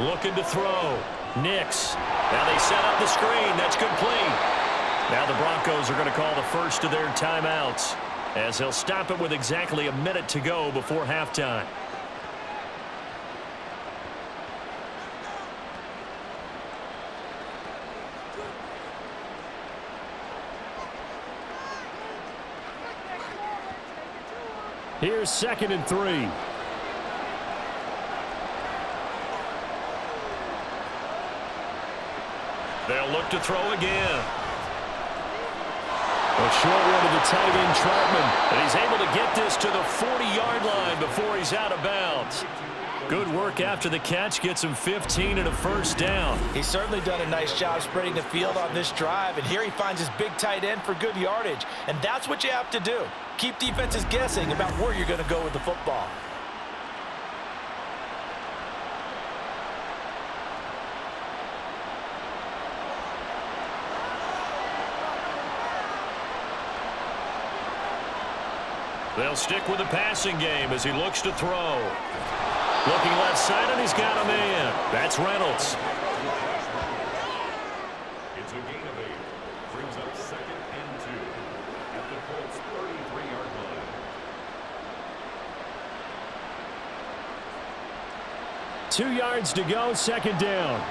Looking to throw. Nix. Now they set up the screen. That's complete. Now the Broncos are going to call the first of their timeouts, as they'll stop it with exactly a minute to go before halftime. Here's 2nd and 3. They'll look to throw again. A short one to the tight end, Troutman. And he's able to get this to the 40-yard line before he's out of bounds. Good work after the catch. Gets him 15 and a 1st down. He's certainly done a nice job spreading the field on this drive. And here he finds his big tight end for good yardage. And that's what you have to do. Keep defenses guessing about where you're going to go with the football. They'll stick with the passing game as he looks to throw. Looking left side, and he's got a man. That's Reynolds. It's a gain of 8. Brings up 2nd and 2 at the Colts 33-yard line. 2 yards to go, 2nd down.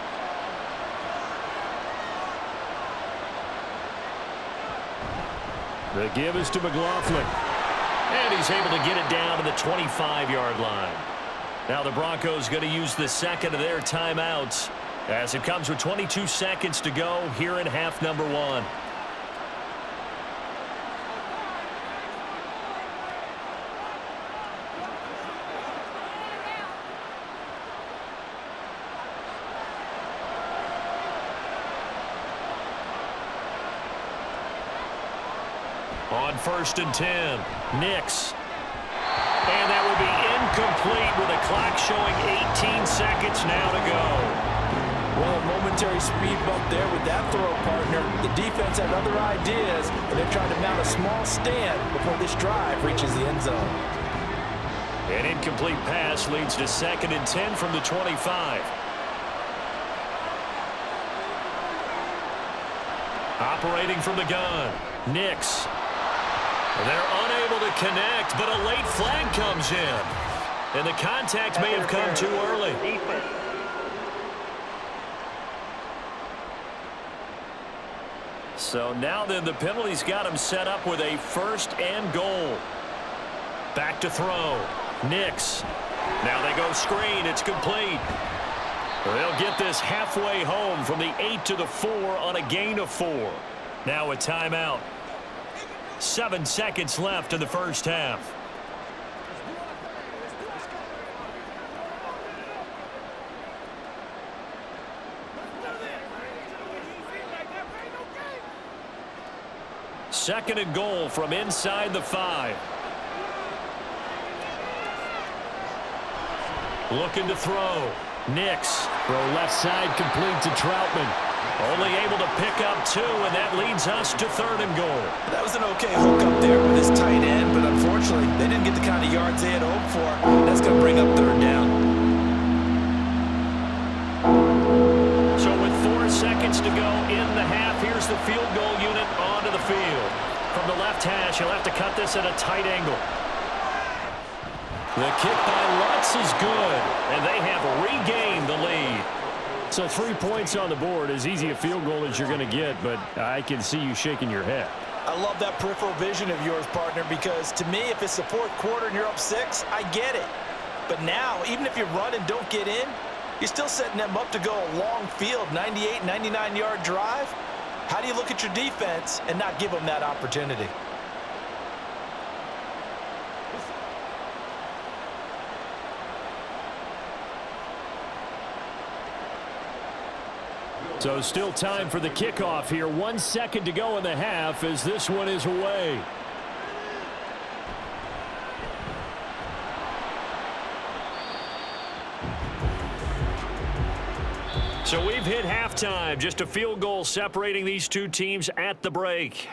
The give is to McLaughlin. And he's able to get it down to the 25-yard line. Now the Broncos going to use the 2nd of their timeouts as it comes with 22 seconds to go here in half number 1. On 1st and 10, Nix. And that will be incomplete with a clock showing 18 seconds now to go. Well, a momentary speed bump there with that throw, partner. The defense had other ideas, and they're trying to mount a small stand before this drive reaches the end zone. An incomplete pass leads to 2nd and 10 from the 25. Operating from the gun, Nix. They're unable to connect, but a late flag comes in. And the contact may have come too early. So now then the penalty's got him set up with a 1st and goal. Back to throw. Nix. Now they go screen. It's complete. They'll get this halfway home from the 8 to the 4 on a gain of 4. Now a timeout. 7 seconds left in the 1st half. Second and goal from inside the 5. Looking to throw. Nix. Throw left side complete to Troutman. Only able to pick up 2, and that leads us to 3rd and goal. That was an okay hook up there with his tight end, but unfortunately, they didn't get the kind of yards they had hoped for. That's going to bring up 3rd down. So with 4 seconds to go in the half, here's the field goal unit onto the field. From the left hash, he'll have to cut this at a tight angle. The kick by Lutz is good, and they have regained the lead. So 3 points on the board, as easy a field goal as you're going to get, but I can see you shaking your head. I love that peripheral vision of yours, partner, because to me, if it's the fourth quarter and you're up 6, I get it. But now, even if you run and don't get in, you're still setting them up to go a long field, 98, 99-yard drive. How do you look at your defense and not give them that opportunity? So still time for the kickoff here. 1 second to go in the half as this one is away. So we've hit halftime. Just a field goal separating these two teams at the break.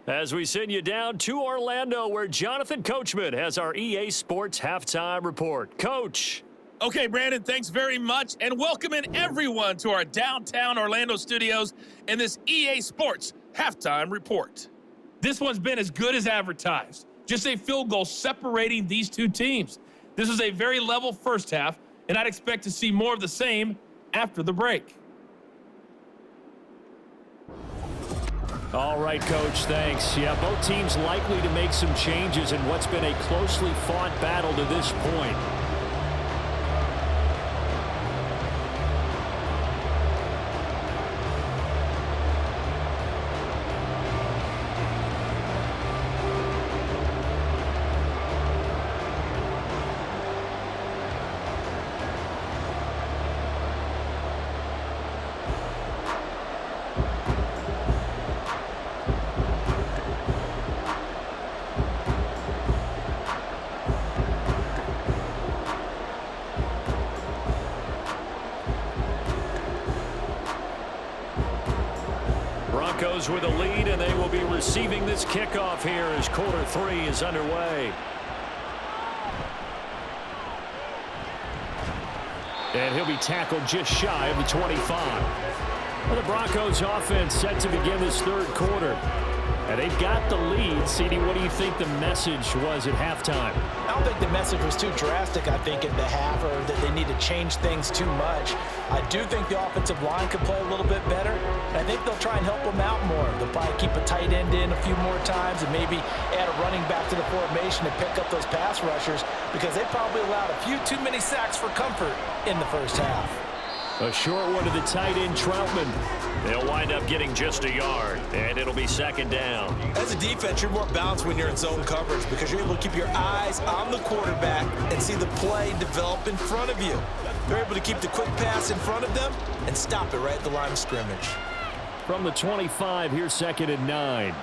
As we send you down to Orlando, where Jonathan Coachman has our EA Sports Halftime Report. Coach. Okay, Brandon, thanks very much, and welcome in everyone to our downtown Orlando studios in this EA Sports Halftime Report. This one's been as good as advertised. Just a field goal separating these two teams. This is a very level first half, and I'd expect to see more of the same after the break. All right, Coach, thanks. Yeah, both teams likely to make some changes in what's been a closely fought battle to this point. Broncos with a lead, and they will be receiving this kickoff here as quarter 3 is underway. And he'll be tackled just shy of the 25. Well, the Broncos offense set to begin this third quarter. And they've got the lead. CD, what do you think the message was at halftime? I don't think the message was too drastic, I think, at the half, or that they need to change things too much. I do think the offensive line could play a little bit better, and I think they'll try and help them out more. They'll probably keep a tight end in a few more times and maybe add a running back to the formation to pick up those pass rushers, because they probably allowed a few too many sacks for comfort in the first half. A short one to the tight end, Troutman. They'll wind up getting just a yard, and it'll be second down. As a defense, you're more balanced when you're in zone coverage because you're able to keep your eyes on the quarterback and see the play develop in front of you. They're able to keep the quick pass in front of them and stop it right at the line of scrimmage. From the 25, here's 2nd and 9.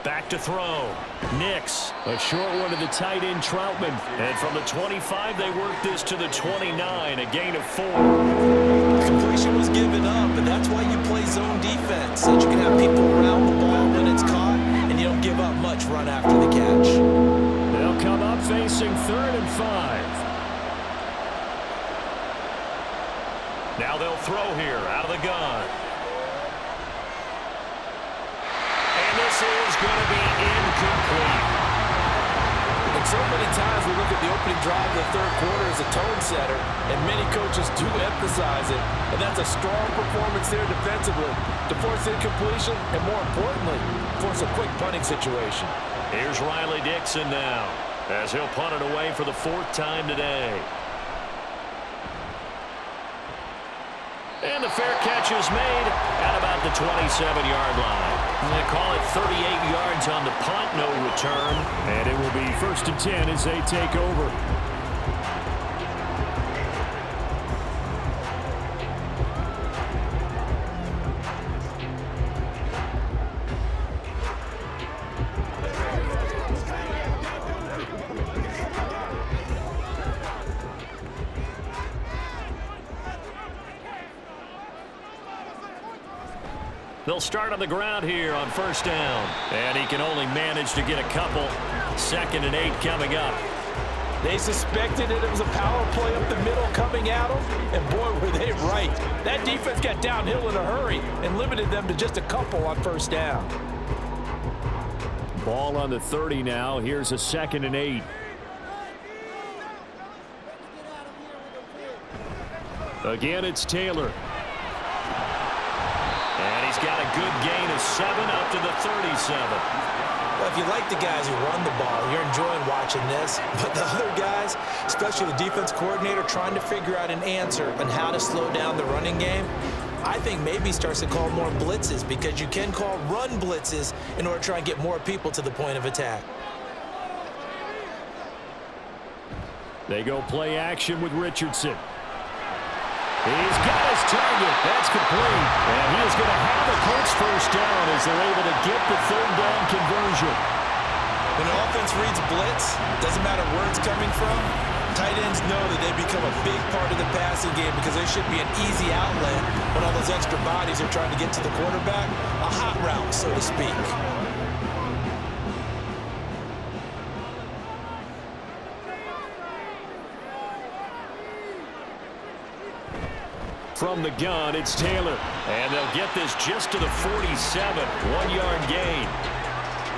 Back to throw. Nix, a short one to the tight end, Troutman. And from the 25, they work this to the 29, a gain of 4. Completion was given up, and that's why you play zone defense, so that you can have people around the ball when it's caught, and you don't give up much run after the catch. They'll come up facing 3rd and 5. Now they'll throw here out of the gun. This is going to be incomplete. And so many times we look at the opening drive of the third quarter as a tone setter, and many coaches do emphasize it. And that's a strong performance there defensively to force incompletion and, more importantly, force a quick punting situation. Here's Riley Dixon now as he'll punt it away for the 4th time today. And the fair catch is made at about the 27-yard line. They call it 38 yards on the punt, no return. And it will be 1st and 10 as they take over. They'll start on the ground here on 1st down. And he can only manage to get a couple. 2nd and 8 coming up. They suspected it was a power play up the middle coming at them, and boy, were they right. That defense got downhill in a hurry and limited them to just a couple on 1st down. Ball on the 30 now. Here's a 2nd and 8. Again, it's Taylor. And he's got a good gain of 7 up to the 37. Well, if you like the guys who run the ball, you're enjoying watching this. But the other guys, especially the defense coordinator, trying to figure out an answer on how to slow down the running game, I think maybe starts to call more blitzes, because you can call run blitzes in order to try and get more people to the point of attack. They go play action with Richardson. He's got his target. That's complete. And he is going to have the Colts first down as they're able to get the third down conversion. When an offense reads blitz, doesn't matter where it's coming from, tight ends know that they become a big part of the passing game, because they should be an easy outlet when all those extra bodies are trying to get to the quarterback. A hot route, so to speak. From the gun, it's Taylor. And they'll get this just to the 47, 1-yard gain.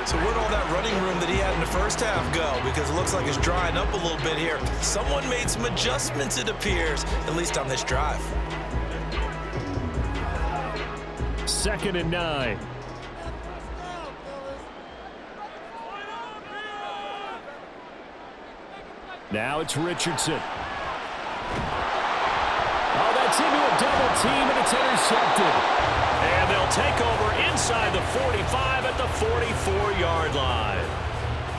So where'd all that running room that he had in the first half go? Because it looks like it's drying up a little bit here. Someone made some adjustments, it appears, at least on this drive. 2nd and 9. Now it's Richardson. Oh, that's into a double team, and it's intercepted. And they'll take over inside the 45 at the 44-yard line.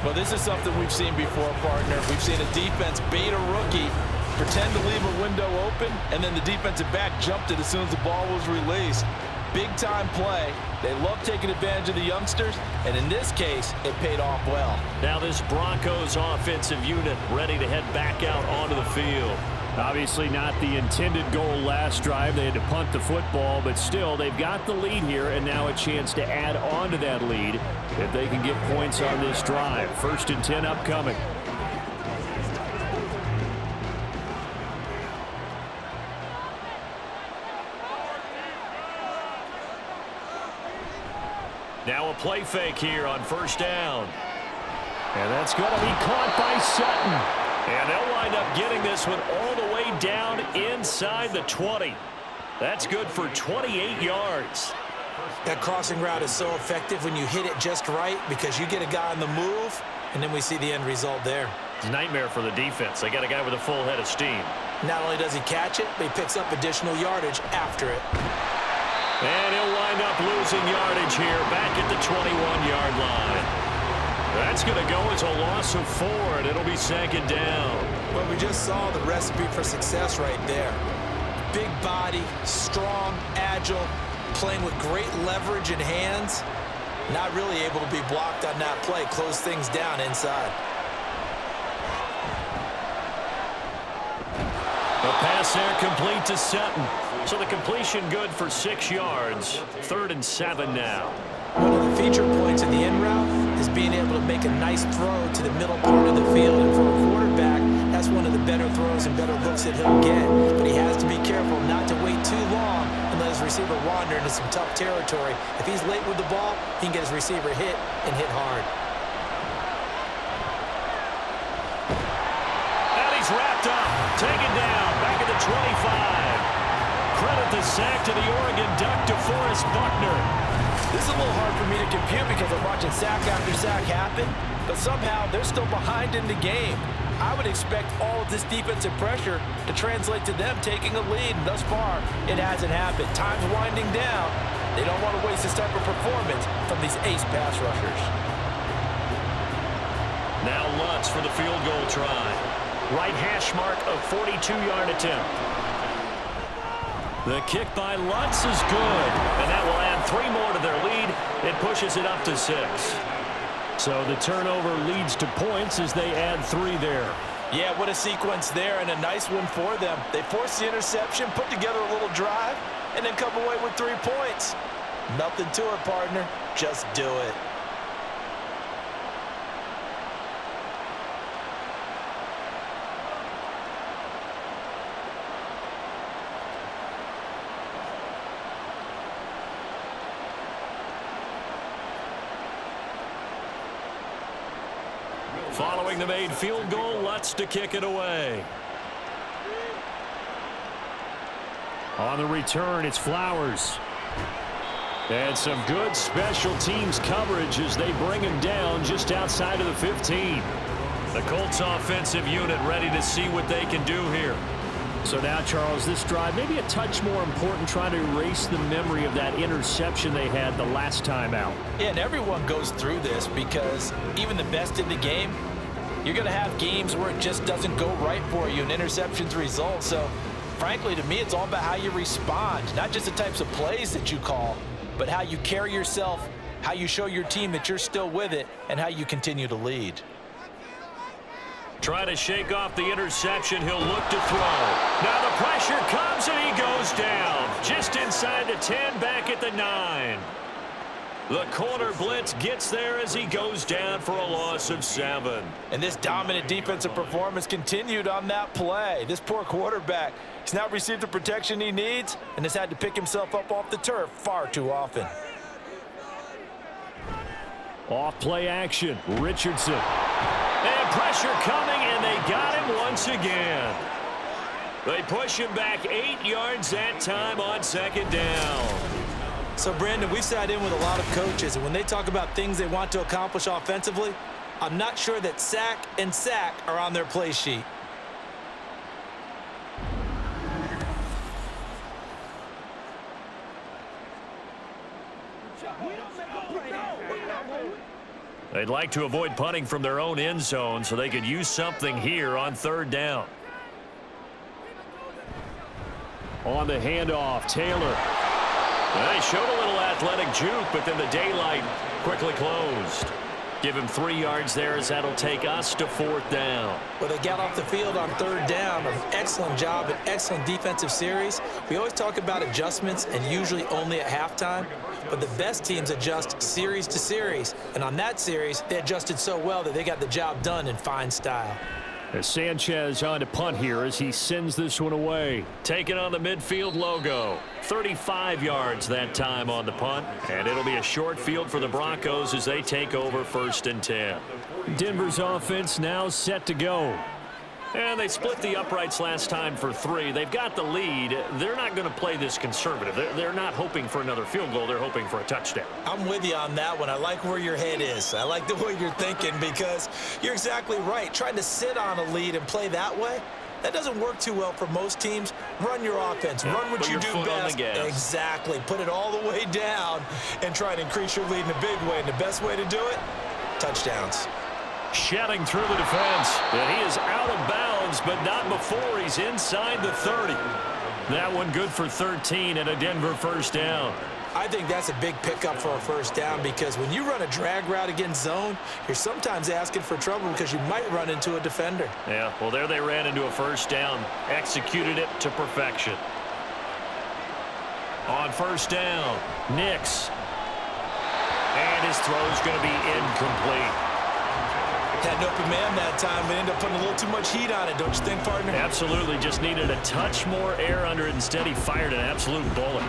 Well, this is something we've seen before, partner. We've seen a defense bait a rookie, pretend to leave a window open, and then the defensive back jumped it as soon as the ball was released. Big-time play. They love taking advantage of the youngsters, and in this case, it paid off well. Now this Broncos offensive unit ready to head back out onto the field. Obviously not the intended goal last drive. They had to punt the football, but still, they've got the lead here, and now a chance to add on to that lead if they can get points on this drive. 1st and 10 upcoming. Now a play fake here on 1st down. And that's going to be caught by Sutton. And they'll wind up getting this one all the way down inside the 20. That's good for 28 yards. That crossing route is so effective when you hit it just right, because you get a guy on the move, and then we see the end result there. It's a nightmare for the defense. They got a guy with a full head of steam. Not only does he catch it, but he picks up additional yardage after it. And he'll wind up losing yardage here back at the 21-yard line. That's going to go as a loss of 4, and it'll be 2nd down. Well, we just saw the recipe for success right there. Big body, strong, agile, playing with great leverage in hands. Not really able to be blocked on that play. Close things down inside. The pass there complete to Sutton. So the completion good for 6 yards. 3rd and 7 now. One of the feature points of the in route is being able to make a nice throw to the middle part of the field. And for a quarterback, that's one of the better throws and better looks that he'll get. But he has to be careful not to wait too long and let his receiver wander into some tough territory. If he's late with the ball, he can get his receiver hit and hit hard. And he's wrapped up, taken down, back at the 25. Credit the sack to the Oregon Duck, DeForest Buckner. This is a little hard for me to compute because I'm watching sack after sack happen, but somehow they're still behind in the game. I would expect all of this defensive pressure to translate to them taking a lead, and thus far, it hasn't happened. Time's winding down. They don't want to waste this type of performance from these ace pass rushers. Now Lutz for the field goal try. Right hash mark of 42-yard attempt. The kick by Lutz is good, and that will add 3 more to their lead. It pushes it up to 6. So the turnover leads to points as they add 3 there. Yeah, what a sequence there, and a nice one for them. They force the interception, put together a little drive, and then come away with 3 points. Nothing to it, partner. Just do it. Following the made field goal, Lutz to kick it away. On the return, it's Flowers. And some good special teams coverage as they bring him down just outside of the 15. The Colts offensive unit ready to see what they can do here. So now, Charles, this drive maybe a touch more important, trying to erase the memory of that interception they had the last time out. Yeah, and everyone goes through this because even the best in the game, you're going to have games where it just doesn't go right for you and interceptions result. So, frankly, to me, it's all about how you respond, not just the types of plays that you call, but how you carry yourself, how you show your team that you're still with it, and how you continue to lead. Trying to shake off the interception. He'll look to throw. Now the pressure comes and he goes down. Just inside the 10, back at the 9. The corner blitz gets there as he goes down for a loss of 7. And this dominant defensive performance continued on that play. This poor quarterback, he's not received the protection he needs and has had to pick himself up off the turf far too often. Off play action, Richardson. And pressure coming, and they got him once again. They push him back 8 yards that time on 2nd down. So, Brandon, we've sat in with a lot of coaches, and when they talk about things they want to accomplish offensively, I'm not sure that sack and sack are on their play sheet. They'd like to avoid punting from their own end zone so they could use something here on 3rd down. On the handoff, Taylor. They showed a little athletic juke, but then the daylight quickly closed. Give him 3 yards there as that'll take us to 4th down. Well, they got off the field on 3rd down. An excellent job, an excellent defensive series. We always talk about adjustments and usually only at halftime. But the best teams adjust series to series. And on that series, they adjusted so well that they got the job done in fine style. As Sanchez on to punt here as he sends this one away. Taking on the midfield logo. 35 yards that time on the punt. And it'll be a short field for the Broncos as they take over 1st and 10. Denver's offense now set to go. And they split the uprights last time for 3. They've got the lead. They're not going to play this conservative. They're not hoping for another field goal. They're hoping for a touchdown. I'm with you on that one. I like where your head is. I like the way you're thinking because you're exactly right. Trying to sit on a lead and play that way, that doesn't work too well for most teams. Run your offense. Run what you do best. Exactly. Put it all the way down and try to increase your lead in a big way. And the best way to do it, touchdowns. Shedding through the defense. And he is out of bounds, but not before he's inside the 30. That one good for 13 and a Denver 1st down. I think that's a big pickup for a 1st down because when you run a drag route against zone, you're sometimes asking for trouble because you might run into a defender. Yeah, well, there they ran into a 1st down. Executed it to perfection. On 1st down, Nix. And his throw's going to be incomplete. Had an open man that time, but ended up putting a little too much heat on it, don't you think, partner? Absolutely. Just needed a touch more air under it. Instead, he fired an absolute bullet.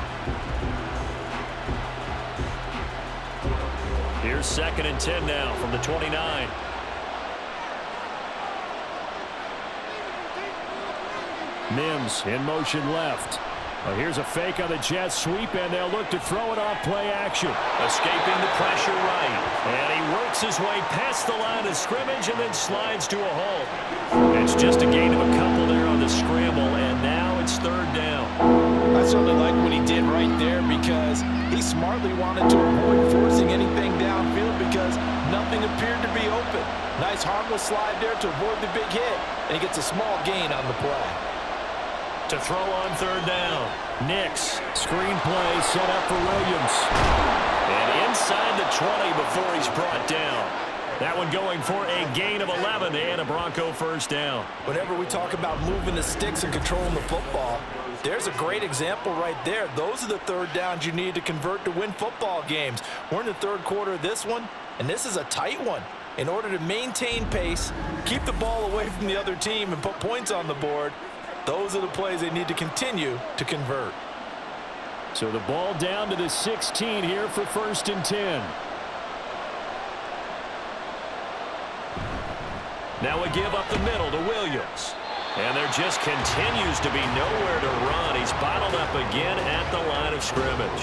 Here's 2nd and 10 now from the 29. Mims in motion left. Well, here's a fake on the jet sweep, and they'll look to throw it off play action. Escaping the pressure right. And he works his way past the line of scrimmage and then slides to a halt. It's just a gain of a couple there on the scramble, and now it's 3rd down. I certainly like what he did right there because he smartly wanted to avoid forcing anything downfield because nothing appeared to be open. Nice harmless slide there to avoid the big hit, and he gets a small gain on the play. To throw on 3rd down. Nix. Screen play set up for Williams. And inside the 20 before he's brought down. That one going for a gain of 11 and a Bronco 1st down. Whenever we talk about moving the sticks and controlling the football, there's a great example right there. Those are the 3rd downs you need to convert to win football games. We're in the 3rd quarter of this one, and this is a tight one. In order to maintain pace, keep the ball away from the other team, and put points on the board, those are the plays they need to continue to convert. So the ball down to the 16 here for 1st and 10. Now a give up the middle to Williams. And there just continues to be nowhere to run. He's bottled up again at the line of scrimmage.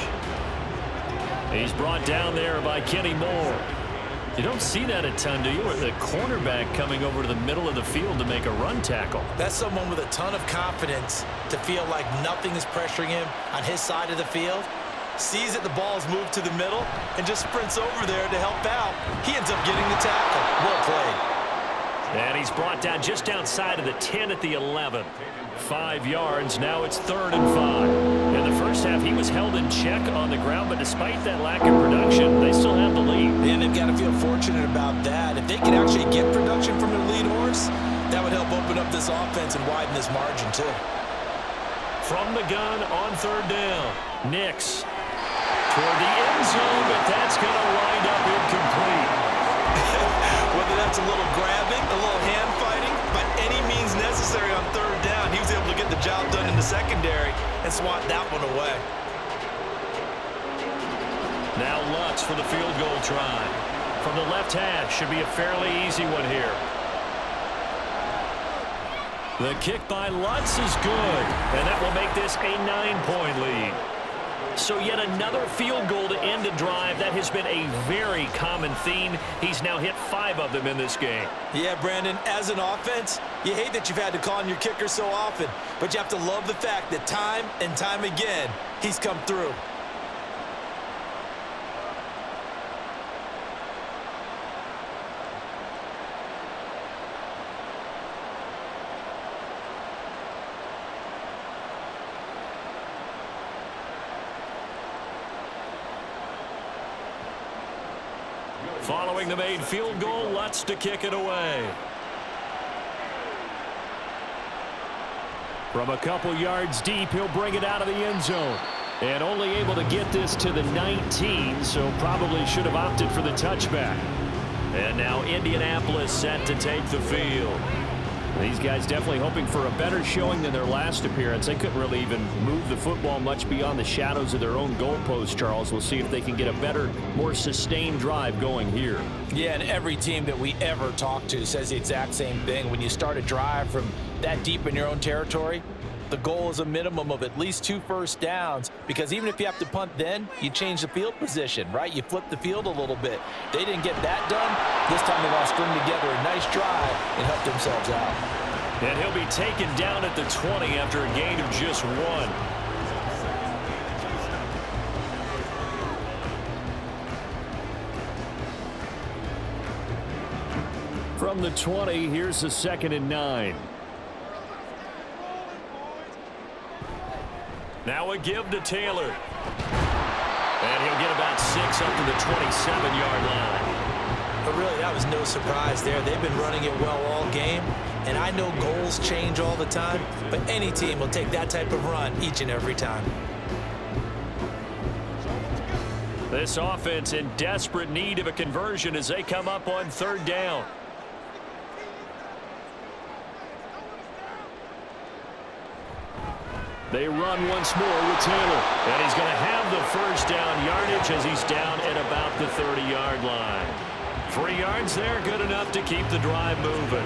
He's brought down there by Kenny Moore. You don't see that a ton, do you? Or the cornerback coming over to the middle of the field to make a run tackle. That's someone with a ton of confidence to feel like nothing is pressuring him on his side of the field. Sees that the ball is moved to the middle and just sprints over there to help out. He ends up getting the tackle. Well played. And he's brought down just outside of the 10 at the 11. 5 yards. Now it's 3rd and 5. In the first half, he was held in check on the ground, but despite that lack of production, they still have the lead. And they've got to feel fortunate about that. If they can actually get production from their lead horse, that would help open up this offense and widen this margin too. From the gun on 3rd down. Nix toward the end zone, but that's going to wind up incomplete. Whether that's a little grabbing, a little hand fighting, by any means necessary on 3rd down, he was able to get the job done in the secondary and swat that one away. Now Lutz for the field goal try. From the left hash, should be a fairly easy one here. The kick by Lutz is good, and that will make this a 9-point lead. So yet another field goal to end a drive. That has been a very common theme. He's now hit 5 of them in this game. Yeah, Brandon, as an offense, you hate that you've had to call on your kicker so often, but you have to love the fact that time and time again, he's come through. Following the made field goal, Lutz to kick it away. From a couple yards deep, he'll bring it out of the end zone. And only able to get this to the 19, so probably should have opted for the touchback. And now Indianapolis set to take the field. These guys definitely hoping for a better showing than their last appearance. They couldn't really even move the football much beyond the shadows of their own goalpost, Charles. We'll see if they can get a better, more sustained drive going here. Yeah, and every team that we ever talk to says the exact same thing. When you start a drive from that deep in your own territory, the goal is a minimum of at least 2 first downs, because even if you have to punt then, you change the field position, right? You flip the field a little bit. They didn't get that done. This time they want to string together a nice drive and help themselves out. And he'll be taken down at the 20 after a gain of just 1. From the 20, here's the 2nd and 9. Now a give to Taylor. And he'll get about 6 up to the 27-yard line. But really, that was no surprise there. They've been running it well all game. And I know goals change all the time, but any team will take that type of run each and every time. This offense in desperate need of a conversion as they come up on 3rd down. They run once more with Taylor. And he's going to have the first down yardage as he's down at about the 30-yard line. 3 yards there, good enough to keep the drive moving.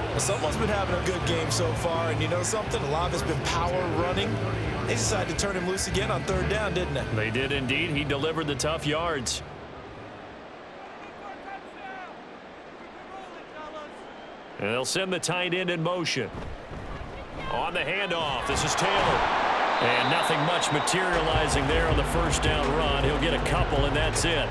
Well, someone's been having a good game so far, and you know something? A lot of it's been power running. They decided to turn him loose again on 3rd down, didn't they? They did indeed. He delivered the tough yards. And they'll send the tight end in motion. On the handoff, this is Taylor. And nothing much materializing there on the first down run. He'll get a couple, and that's it.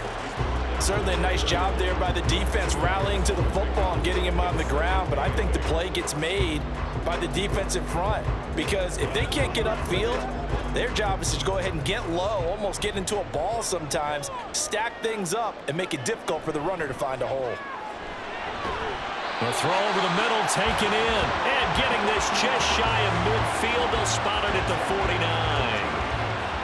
Certainly a nice job there by the defense rallying to the football and getting him on the ground, but I think the play gets made by the defensive front, because if they can't get upfield, their job is to go ahead and get low, almost get into a ball sometimes, stack things up, and make it difficult for the runner to find a hole. The throw over the middle, taken in, and getting this just shy of midfield. They'll spot it at the 49.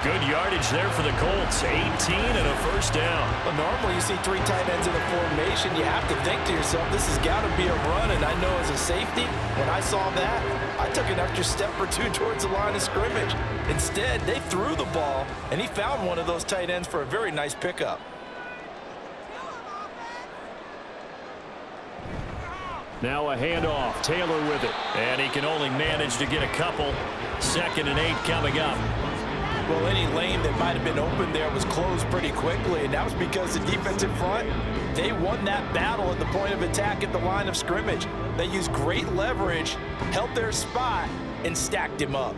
Good yardage there for the Colts. 18 and a first down. Well, normally you see 3 tight ends in a formation. You have to think to yourself, this has got to be a run. And I know as a safety, when I saw that, I took an extra step or 2 towards the line of scrimmage. Instead, they threw the ball, and he found one of those tight ends for a very nice pickup. Now a handoff. Taylor with it. And he can only manage to get a couple. 2nd and 8 coming up. Well, any lane that might have been open there was closed pretty quickly, and that was because the defensive front, they won that battle at the point of attack at the line of scrimmage. They used great leverage, held their spot, and stacked him up.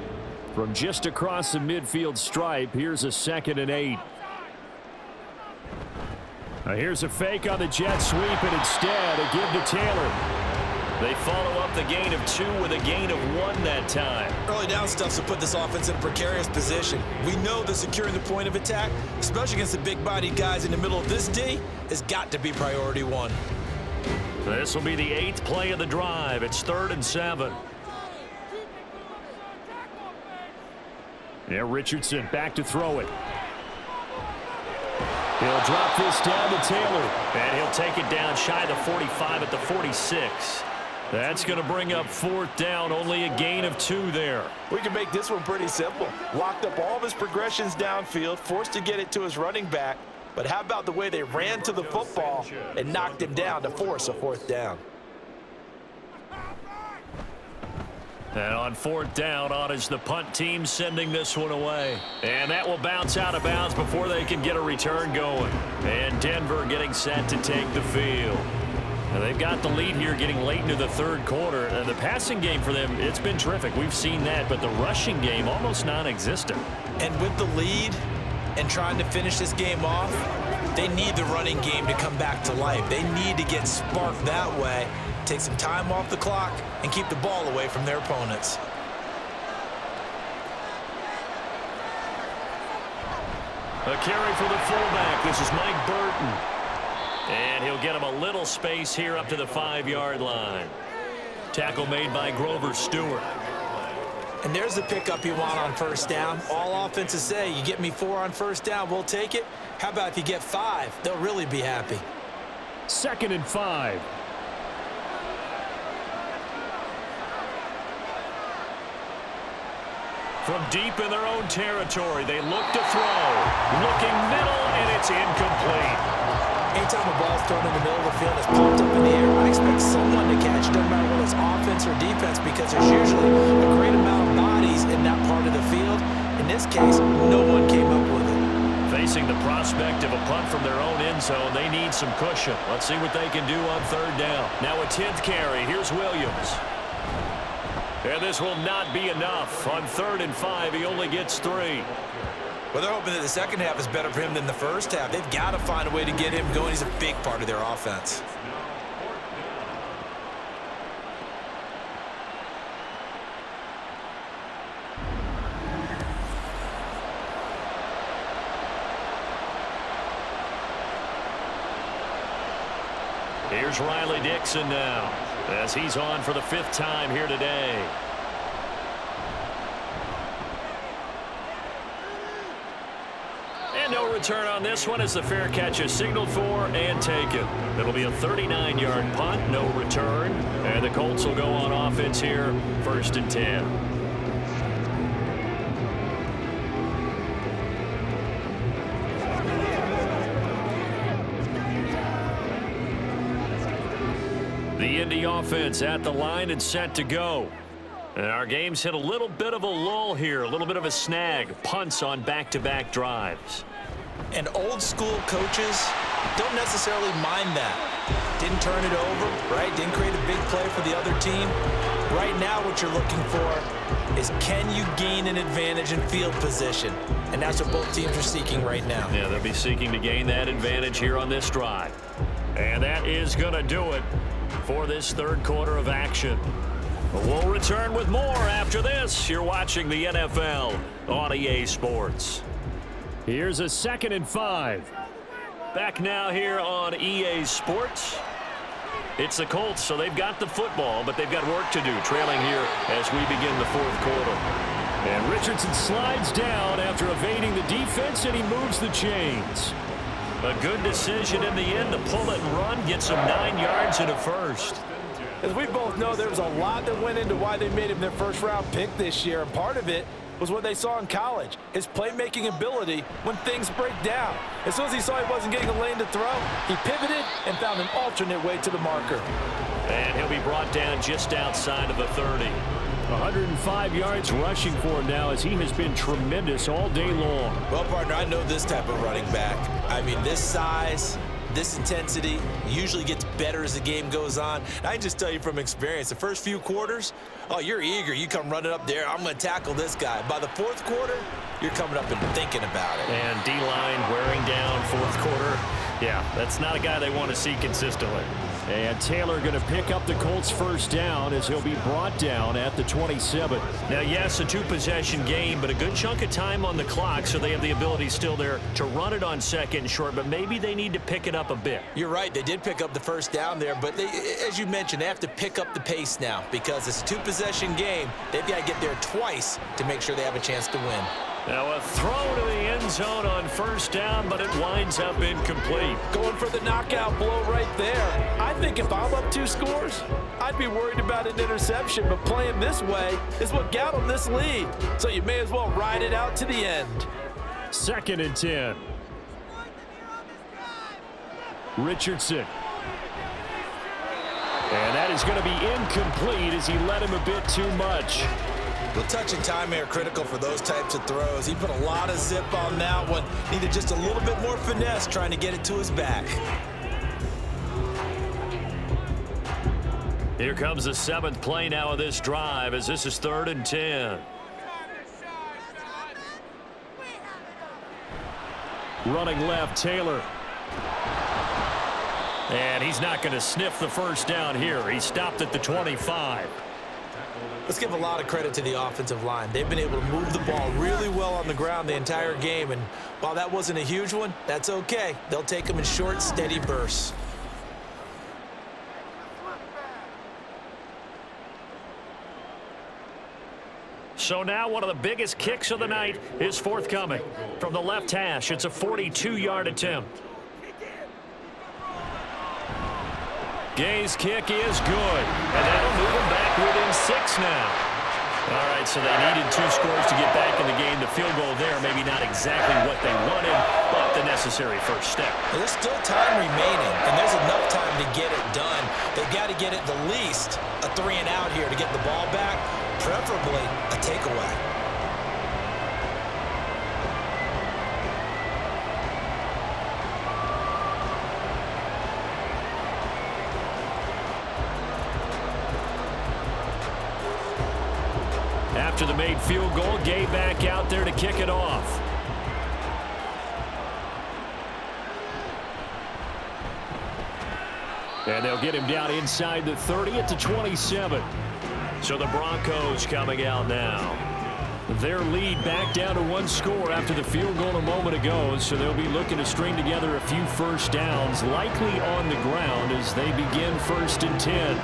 From just across the midfield stripe, here's a 2nd and 8. Now here's a fake on the jet sweep, and instead a give to Taylor. They follow up the gain of 2 with a gain of 1 that time. Early down stuff to put this offense in a precarious position. We know that securing the point of attack, especially against the big-bodied guys in the middle of this D, has got to be priority 1. This will be the 8th play of the drive. It's 3rd and 7. Yeah, Richardson back to throw it. He'll drop this down to Taylor. And he'll take it down shy of the 45 at the 46. That's going to bring up 4th down, only a gain of 2 there. We can make this one pretty simple. Locked up all of his progressions downfield, forced to get it to his running back. But how about the way they ran to the football and knocked him down to force a 4th down? And on 4th down, on is the punt team sending this one away. And that will bounce out of bounds before they can get a return going. And Denver getting set to take the field. Now they've got the lead here getting late into the 3rd quarter. The passing game for them, it's been terrific. We've seen that, but the rushing game almost non-existent. And with the lead and trying to finish this game off, they need the running game to come back to life. They need to get sparked that way, take some time off the clock, and keep the ball away from their opponents. A carry for the fullback. This is Mike Burton. And he'll get him a little space here up to the 5-yard line. Tackle made by Grover Stewart. And there's the pickup you want on 1st down. All offenses say, you get me 4 on 1st down, we'll take it. How about if you get 5? They'll really be happy. 2nd and 5. From deep in their own territory, they look to throw. Looking middle, and it's incomplete. Anytime a ball's thrown in the middle of the field, it's pumped up in the air, I expect someone to catch it, no matter whether it's offense or defense, because there's usually a great amount of bodies in that part of the field. In this case, no one came up with it. Facing the prospect of a punt from their own end zone, they need some cushion. Let's see what they can do on 3rd down. Now a 10th carry. Here's Williams. And this will not be enough. On 3rd and 5, he only gets 3. Well, they're hoping that the second half is better for him than the first half. They've got to find a way to get him going. He's a big part of their offense. Here's Riley Dixon now, as he's on for the 5th time here today. And no return on this one as the fair catch is signaled for and taken. It'll be a 39-yard punt, no return. And the Colts will go on offense here, 1st and 10. The Indy offense at the line and set to go. And our game's hit a little bit of a lull here, a little bit of a snag. Punts on back-to-back drives. And old school coaches don't necessarily mind that. Didn't turn it over, right? Didn't create a big play for the other team. Right now what you're looking for is, can you gain an advantage in field position? And that's what both teams are seeking right now. Yeah, they'll be seeking to gain that advantage here on this drive. And that is going to do it for this 3rd quarter of action. We'll return with more after this. You're watching the NFL on EA Sports. Here's a 2nd and 5. Back now here on EA Sports. It's the Colts, so they've got the football, but they've got work to do, trailing here as we begin the 4th quarter. And Richardson slides down after evading the defense, and he moves the chains. A good decision in the end to pull it and run, get some 9 yards and a 1st. As we both know, there was a lot that went into why they made him their 1st-round pick this year, and part of it was what they saw in college, his playmaking ability when things break down. As soon as he saw he wasn't getting a lane to throw, he pivoted and found an alternate way to the marker. And he'll be brought down just outside of the 30. 105 yards rushing for him now as he has been tremendous all day long. Well, partner, I know this type of running back. I mean, this size, this intensity usually gets better as the game goes on. And I can just tell you from experience, the first few quarters, oh, you're eager. You come running up there, I'm going to tackle this guy. By the fourth quarter, you're coming up and thinking about it. And D-line wearing down fourth quarter. Yeah, that's not a guy they want to see consistently. And Taylor going to pick up the Colts first down as he'll be brought down at the 27. Now, yes, a two-possession game, but a good chunk of time on the clock, so they have the ability still there to run it on second and short, but maybe they need to pick it up a bit. You're right. They did pick up the first down there, but they, as you mentioned, they have to pick up the pace now because it's a two-possession game. They've got to get there twice to make sure they have a chance to win. Now a throw to the end zone on first down, but it winds up incomplete. Going for the knockout blow right there. I think if I'm up 2 scores, I'd be worried about an interception, but playing this way is what got them this lead. So you may as well ride it out to the end. 2nd and 10. Richardson. And that is going to be incomplete as he led him a bit too much. Well, touch and time are critical for those types of throws. He put a lot of zip on that one. Needed just a little bit more finesse trying to get it to his back. Here comes the 7th play now of this drive as this is 3rd and 10. Running left, Taylor. And he's not going to sniff the first down here. He stopped at the 25. Let's give a lot of credit to the offensive line. They've been able to move the ball really well on the ground the entire game, and while that wasn't a huge one, that's okay. They'll take them in short, steady bursts. So now one of the biggest kicks of the night is forthcoming. From the left hash, it's a 42-yard attempt. Gay's kick is good, and that'll move them back within 6 now. All right, so they needed 2 scores to get back in the game. The field goal there, maybe not exactly what they wanted, but the necessary first step. There's still time remaining, and there's enough time to get it done. They've got to get it the least a 3 and out here to get the ball back, preferably a takeaway. After the made field goal, Gay back out there to kick it off. And they'll get him down inside the 30 at the 27. So the Broncos coming out now. Their lead back down to 1 score after the field goal a moment ago, so they'll be looking to string together a few first downs, likely on the ground as they begin 1st and 10.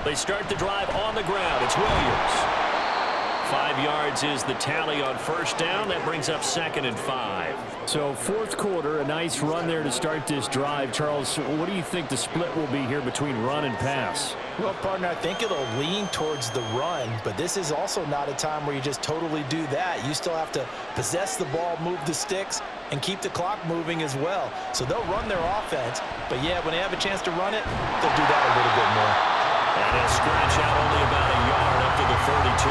They start the drive on the ground. It's Williams. 5 yards is the tally on first down. That brings up 2nd and 5. So 4th quarter, a nice run there to start this drive. Charles, what do you think the split will be here between run and pass? Well, partner, I think it'll lean towards the run, but this is also not a time where you just totally do that. You still have to possess the ball, move the sticks, and keep the clock moving as well. So they'll run their offense, but yeah, when they have a chance to run it, they'll do that a little bit more. And he'll scratch out only about a yard up to the 32.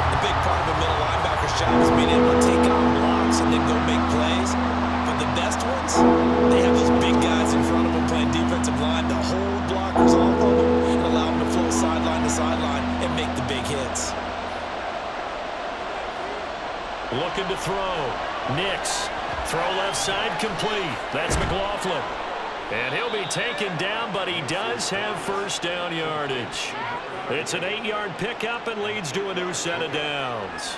The big part of a middle linebacker's job is being able to take on blocks and then go make plays. But the best ones, they have those big guys in front of them playing defensive line to hold blockers off of them and allow them to flow sideline to sideline and make the big hits. Looking to throw. Nix. Throw left side complete. That's McLaughlin. And he'll be taken down, but he does have first down yardage. It's an 8-yard pickup and leads to a new set of downs.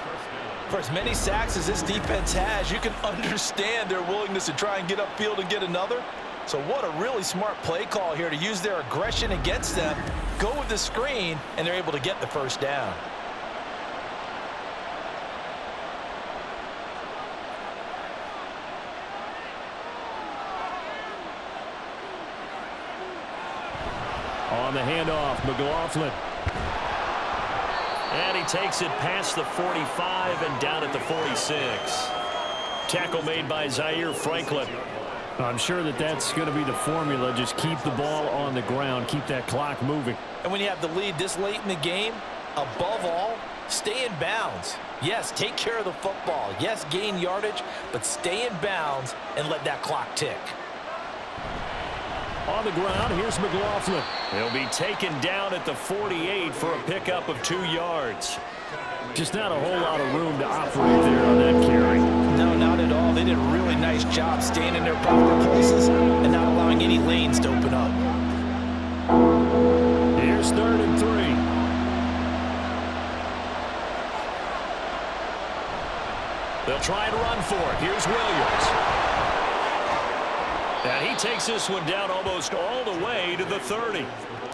For as many sacks as this defense has, you can understand their willingness to try and get upfield and get another. So what a really smart play call here to use their aggression against them, go with the screen, and they're able to get the first down. On on the handoff. McLaughlin. And he takes it past the 45 and down at the 46. Tackle made by Zaire Franklin. I'm sure that's going to be the formula. Just keep the ball on the ground. Keep that clock moving. And when you have the lead this late in the game, above all, stay in bounds. Yes, take care of the football. Yes, gain yardage, but stay in bounds and let that clock tick. On the ground, here's McLaughlin. He'll be taken down at the 48 for a pickup of 2 yards. Just not a whole lot of room to operate there on that carry. No, not at all. They did a really nice job staying in their proper places and not allowing any lanes to open up. Here's 3rd and 3. They'll try and run for it. Here's Williams. And he takes this one down almost all the way to the 30.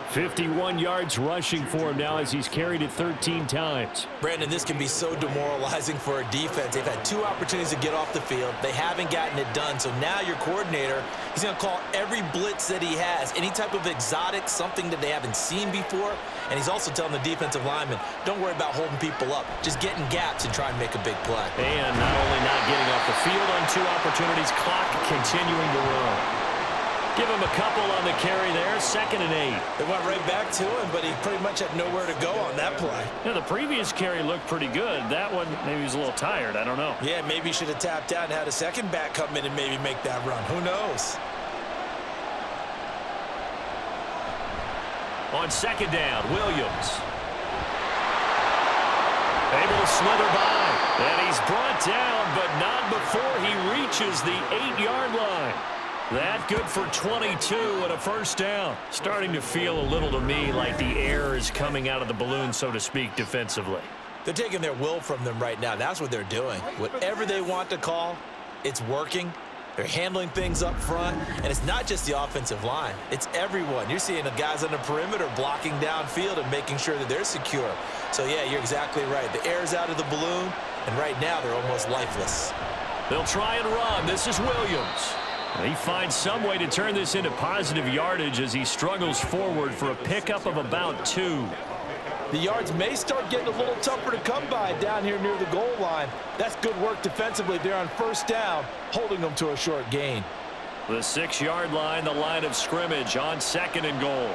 51 yards rushing for him now as he's carried it 13 times. Brandon, this can be so demoralizing for a defense. They've had 2 opportunities to get off the field. They haven't gotten it done. So now your coordinator, he's going to call every blitz that he has, any type of exotic, something that they haven't seen before. And he's also telling the defensive lineman, don't worry about holding people up. Just get in gaps and try and make a big play. And not only not getting off the field on 2 opportunities, clock continuing to run. Give him a couple on the carry there, 2nd and 8. They went right back to him, but he pretty much had nowhere to go on that play. Yeah, the previous carry looked pretty good. That one, maybe he was a little tired. I don't know. Yeah, maybe he should have tapped out and had a second back come in and maybe make that run. Who knows? On 2nd down, Williams. Able to slither by. And he's brought down, but not before he reaches the 8-yard line. That good for 22 and a 1st down. Starting to feel a little to me like the air is coming out of the balloon, so to speak, defensively. They're taking their will from them right now. That's what they're doing. Whatever they want to call, it's working. They're handling things up front, and it's not just the offensive line. It's everyone. You're seeing the guys on the perimeter blocking downfield and making sure that they're secure. So, yeah, you're exactly right. The air's out of the balloon, and right now they're almost lifeless. They'll try and run. This is Williams. He finds some way to turn this into positive yardage as he struggles forward for a pickup of about 2. The yards may start getting a little tougher to come by down here near the goal line. That's good work defensively there on 1st down, holding them to a short gain. The 6-yard line, the line of scrimmage on 2nd and goal.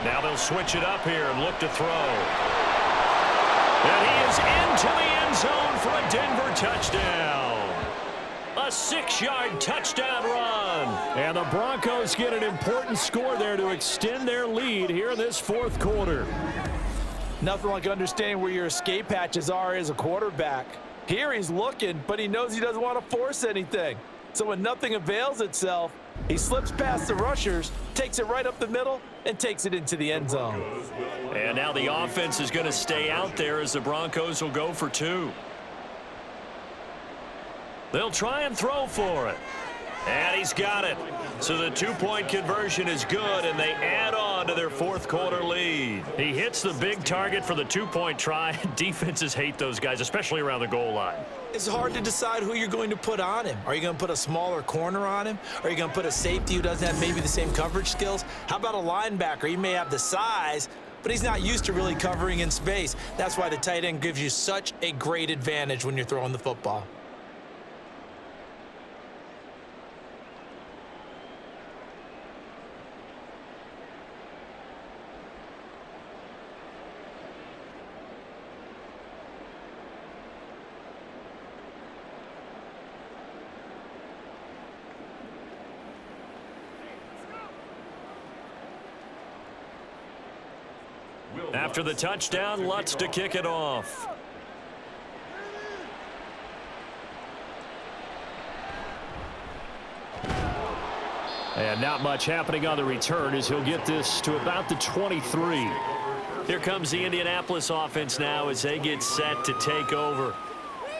Now they'll switch it up here and look to throw. And he is into the end zone for a Denver touchdown. A 6-yard touchdown run. And the Broncos get an important score there to extend their lead here in this 4th quarter. Nothing like understanding where your escape hatches are as a quarterback. Here he's looking, but he knows he doesn't want to force anything. So when nothing avails itself, he slips past the rushers, takes it right up the middle, and takes it into the end zone. And now the offense is going to stay out there as the Broncos will go for 2. They'll try and throw for it. And he's got it. So the 2-point conversion is good, and they add on to their 4th quarter lead. He hits the big target for the 2-point try. Defenses hate those guys, especially around the goal line. It's hard to decide who you're going to put on him. Are you going to put a smaller corner on him? Are you going to put a safety who doesn't have maybe the same coverage skills? How about a linebacker? He may have the size, but he's not used to really covering in space. That's why the tight end gives you such a great advantage when you're throwing the football. After the touchdown, Lutz to kick it off. And not much happening on the return as he'll get this to about the 23. Here comes the Indianapolis offense now as they get set to take over.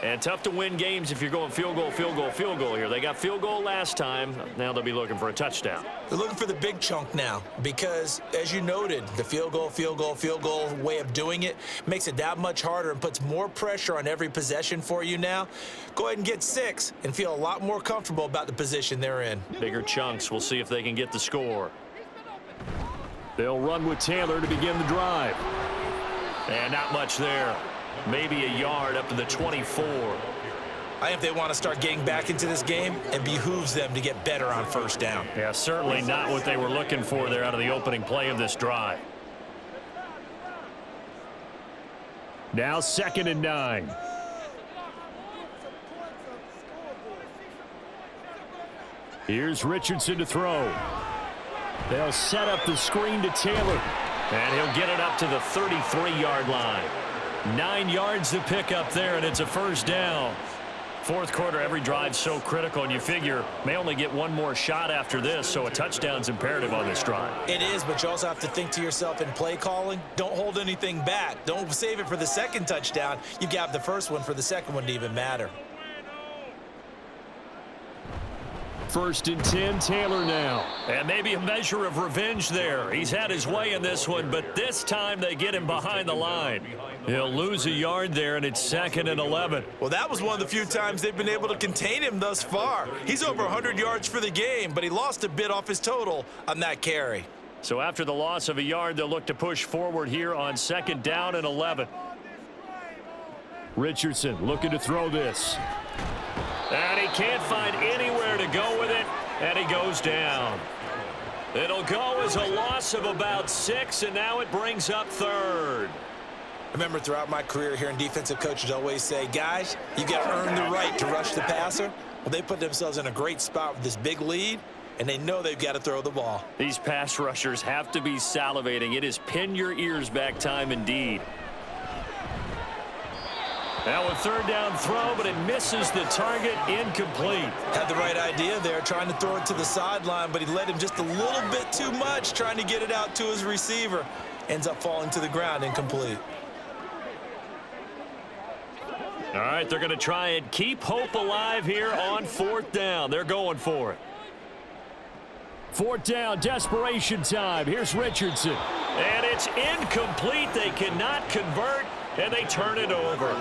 And tough to win games if you're going field goal, field goal, field goal here. They got field goal last time. Now they'll be looking for a touchdown. They're looking for the big chunk now because, as you noted, the field goal way of doing it makes it that much harder and puts more pressure on every possession for you now. Go ahead and get 6 and feel a lot more comfortable about the position they're in. Bigger chunks. We'll see if they can get the score. They'll run with Taylor to begin the drive. And not much there. Maybe a yard up to the 24. I think they want to start getting back into this game, it behooves them to get better on first down. Yeah, certainly not what they were looking for there out of the opening play of this drive. Now 2nd and 9. Here's Richardson to throw. They'll set up the screen to Taylor. And he'll get it up to the 33-yard line. 9 yards to pick up there, and it's a first down. Fourth quarter, every drive's so critical, and you figure may only get one more shot after this, so a touchdown's imperative on this drive. It is, but you also have to think to yourself in play calling, don't hold anything back. Don't save it for the second touchdown. You've got the first one for the second one to even matter. 1st and 10, Taylor now. And maybe a measure of revenge there. He's had his way in this one, but this time they get him behind the line. He'll lose a yard there, and it's 2nd and 11. Well, that was one of the few times they've been able to contain him thus far. He's over 100 yards for the game, but he lost a bit off his total on that carry. So after the loss of a yard, they'll look to push forward here on 2nd down and 11. Richardson looking to throw this. And he can't find anywhere to go with it, and he goes down. It'll go as a loss of about 6, and now it brings up 3rd. I remember throughout my career hearing defensive coaches always say, guys, you got to earn the right to rush the passer. Well, they put themselves in a great spot with this big lead, and they know they've got to throw the ball. These pass rushers have to be salivating. It is pin your ears back time indeed. Now a 3rd down throw, but it misses the target, incomplete. Had the right idea there, trying to throw it to the sideline, but he led him just a little bit too much, trying to get it out to his receiver. Ends up falling to the ground, incomplete. All right, they're going to try and keep hope alive here on 4th down. They're going for it. 4th down, desperation time. Here's Richardson. And it's incomplete. They cannot convert, and they turn it over.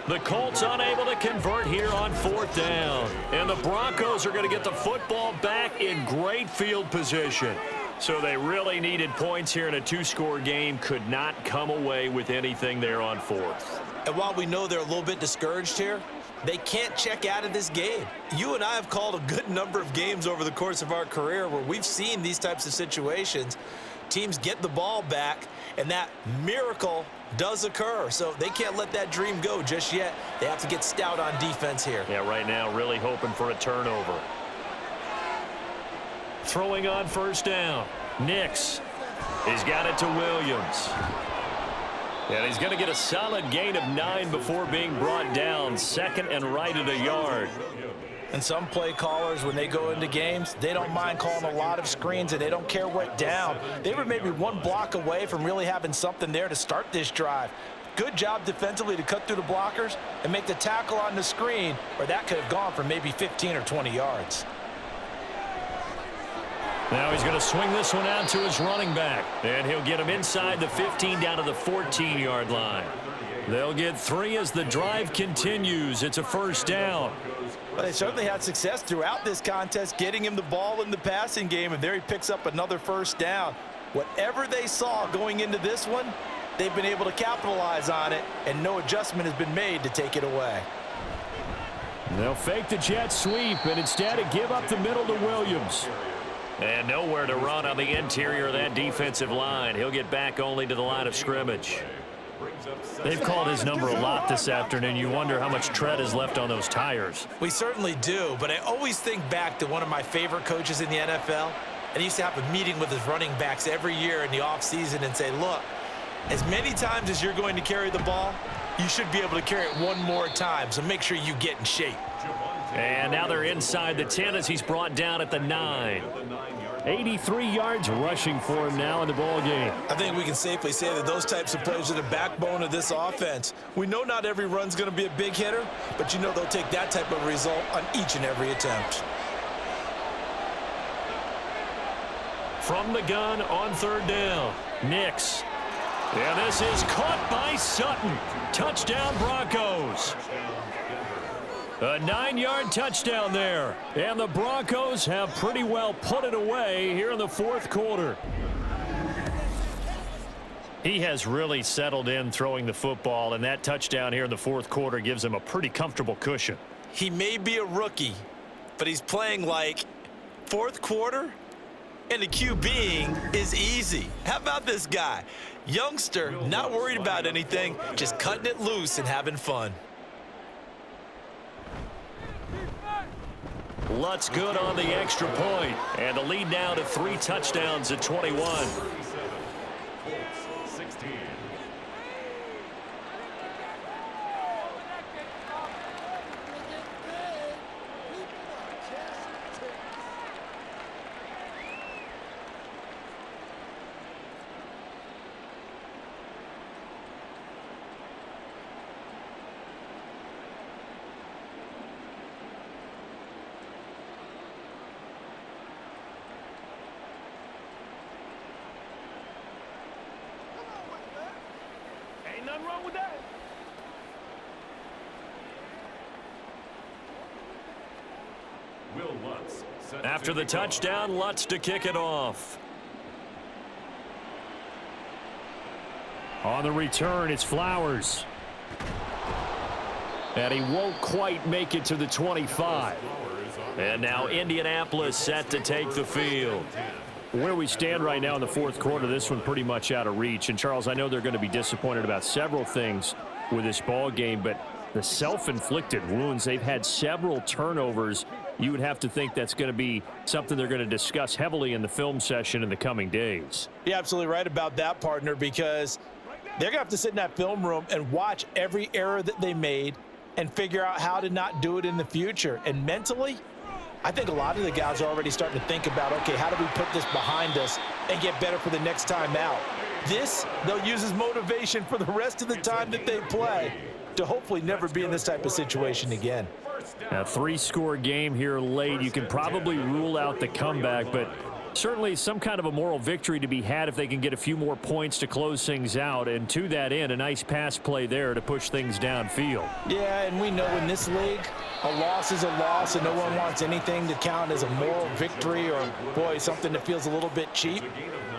The Colts unable to convert here on 4th down. And the Broncos are going to get the football back in great field position. So they really needed points here in a 2-score game. Could not come away with anything there on 4th. And while we know they're a little bit discouraged here, they can't check out of this game. You and I have called a good number of games over the course of our career where we've seen these types of situations. Teams get the ball back, and that miracle does occur. So they can't let that dream go just yet. They have to get stout on defense here. Yeah, right now really hoping for a turnover. Throwing on 1st down. Nix. He's got it to Williams. And he's going to get a solid gain of 9 before being brought down. 2nd and right at a yard. And some play callers, when they go into games, they don't mind calling a lot of screens, and they don't care what down. They were maybe one block away from really having something there to start this drive. Good job defensively to cut through the blockers and make the tackle on the screen, or that could have gone for maybe 15 or 20 yards. Now he's going to swing this one out to his running back, and he'll get him inside the 15 down to the 14-yard line. They'll get 3 as the drive continues. It's a 1st down. Well, they certainly had success throughout this contest, getting him the ball in the passing game, and there he picks up another 1st down. Whatever they saw going into this one, they've been able to capitalize on it, and no adjustment has been made to take it away. They'll fake the jet sweep, and instead give up the middle to Williams. And nowhere to run on the interior of that defensive line. He'll get back only to the line of scrimmage. They've called his number a lot this afternoon. You wonder how much tread is left on those tires. We certainly do, but I always think back to one of my favorite coaches in the NFL. And he used to have a meeting with his running backs every year in the offseason and say, look, as many times as you're going to carry the ball, you should be able to carry it one more time, so make sure you get in shape. And now they're inside the 10 as he's brought down at the 9. 83 yards rushing for him now in the ball game. I think we can safely say that those types of plays are the backbone of this offense. We know not every run's going to be a big hitter, but you know they'll take that type of result on each and every attempt. From the gun on 3rd down, Nix. And this is caught by Sutton. Touchdown, Broncos. A 9-yard touchdown there. And the Broncos have pretty well put it away here in the 4th quarter. He has really settled in throwing the football, and that touchdown here in the 4th quarter gives him a pretty comfortable cushion. He may be a rookie, but he's playing like 4th quarter, and the QBing is easy. How about this guy? Youngster, not worried about anything, just cutting it loose and having fun. Lutz good on the extra point, and the lead now to 3 touchdowns at 21. 16. Nothing wrong with that. Will Lutz. After the touchdown, Lutz to kick it off. On the return, it's Flowers. And he won't quite make it to the 25. And now Indianapolis set to take the field. Where we stand right now in the 4th quarter, this one pretty much out of reach. And, Charles, I know they're going to be disappointed about several things with this ball game, but the self-inflicted wounds, they've had several turnovers. You would have to think that's going to be something they're going to discuss heavily in the film session in the coming days. You're absolutely right about that, partner, because they're going to have to sit in that film room and watch every error that they made and figure out how to not do it in the future. And mentally, I think a lot of the guys are already starting to think about, okay, how do we put this behind us and get better for the next time out? This, they'll use as motivation for the rest of the time that they play to hopefully never be in this type of situation again. A 3-score game here late. You can probably rule out the comeback, but certainly some kind of a moral victory to be had if they can get a few more points to close things out. And to that end, a nice pass play there to push things downfield. Yeah, and we know in this league, a loss is a loss, and no one wants anything to count as a moral victory or, boy, something that feels a little bit cheap.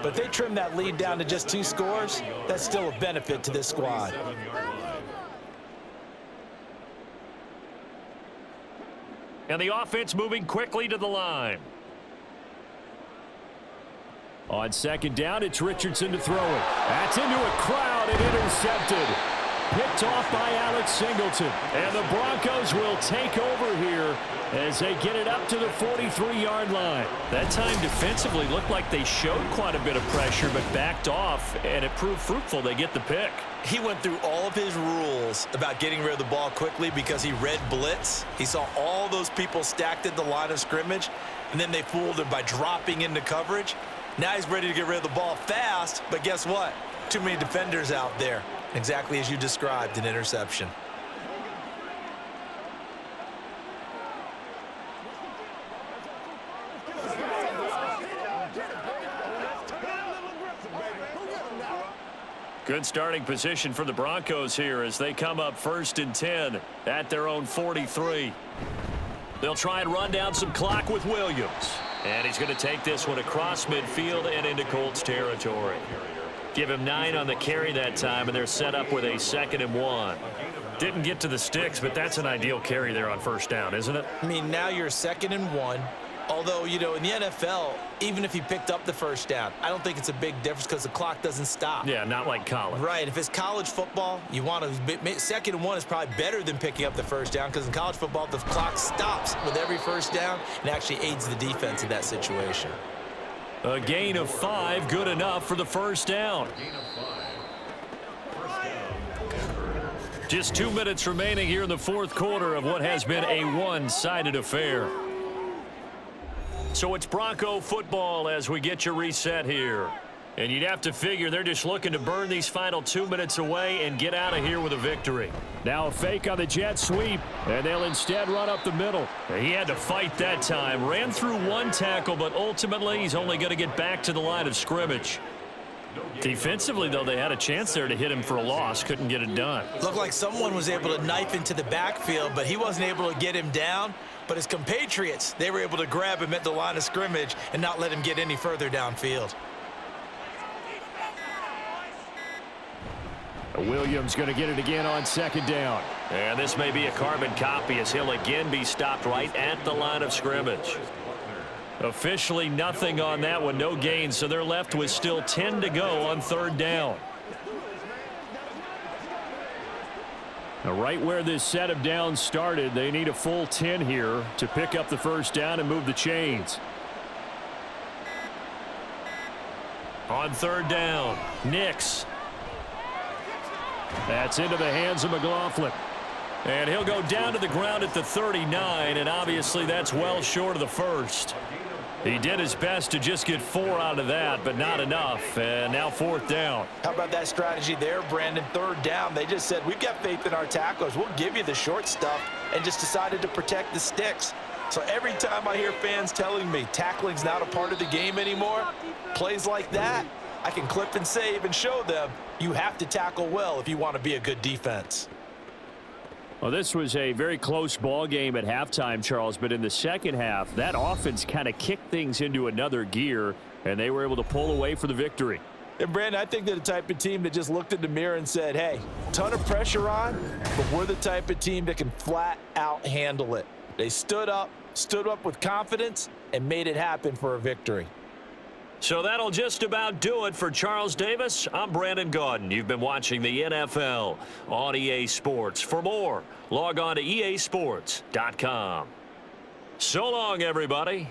But if they trim that lead down to just 2 scores, that's still a benefit to this squad. And the offense moving quickly to the line. On 2nd down, it's Richardson to throw it. That's into a crowd and intercepted. Picked off by Alex Singleton. And the Broncos will take over here as they get it up to the 43-yard line. That time defensively looked like they showed quite a bit of pressure but backed off, and it proved fruitful. They get the pick. He went through all of his rules about getting rid of the ball quickly because he read blitz. He saw all those people stacked at the line of scrimmage, and then they fooled him by dropping into coverage. Now he's ready to get rid of the ball fast, but guess what? Too many defenders out there. Exactly as you described, an interception. Good starting position for the Broncos here as they come up 1st and 10 at their own 43. They'll try and run down some clock with Williams. And he's going to take this one across midfield and into Colts territory. Give him 9 on the carry that time, and they're set up with a 2nd and 1. Didn't get to the sticks, but that's an ideal carry there on 1st down, isn't it? I mean, now you're 2nd and 1. Although, you know, in the NFL, even if he picked up the 1st down, I don't think it's a big difference because the clock doesn't stop. Yeah, not like college. Right. If it's college football, you want to 2nd and 1 is probably better than picking up the 1st down because in college football, the clock stops with every 1st down and actually aids the defense in that situation. A gain of 5, good enough for the 1st down. Just 2 minutes remaining here in the 4th quarter of what has been a one-sided affair. So it's Bronco football as we get you reset here. And you'd have to figure they're just looking to burn these final 2 minutes away and get out of here with a victory. Now a fake on the jet sweep, and they'll instead run up the middle. He had to fight that time. Ran through one tackle, but ultimately he's only going to get back to the line of scrimmage. Defensively, though, they had a chance there to hit him for a loss. Couldn't get it done. Looked like someone was able to knife into the backfield, but he wasn't able to get him down. But his compatriots, they were able to grab him at the line of scrimmage and not let him get any further downfield. Williams going to get it again on second down. And this may be a carbon copy as he'll again be stopped right at the line of scrimmage. Officially nothing on that one, no gain, so they're left with still 10 to go on third down. Now, right where this set of downs started, they need a full 10 here to pick up the first down and move the chains. On third down, Nix. That's into the hands of McLaughlin. And he'll go down to the ground at the 39, and obviously that's well short of the first. He did his best to just get 4 out of that, but not enough. And now fourth down. How about that strategy there, Brandon? Third down, they just said, we've got faith in our tacklers. We'll give you the short stuff, and just decided to protect the sticks. So every time I hear fans telling me tackling's not a part of the game anymore, plays like that, I can clip and save and show them you have to tackle well if you want to be a good defense. Well, this was a very close ball game at halftime, Charles, but in the second half, that offense kind of kicked things into another gear, and they were able to pull away for the victory. And, Brandon, I think they're the type of team that just looked in the mirror and said, hey, ton of pressure on, but we're the type of team that can flat out handle it. They stood up with confidence, and made it happen for a victory. So that'll just about do it for Charles Davis. I'm Brandon Gaudin. You've been watching the NFL on EA Sports. For more, log on to easports.com. So long, everybody.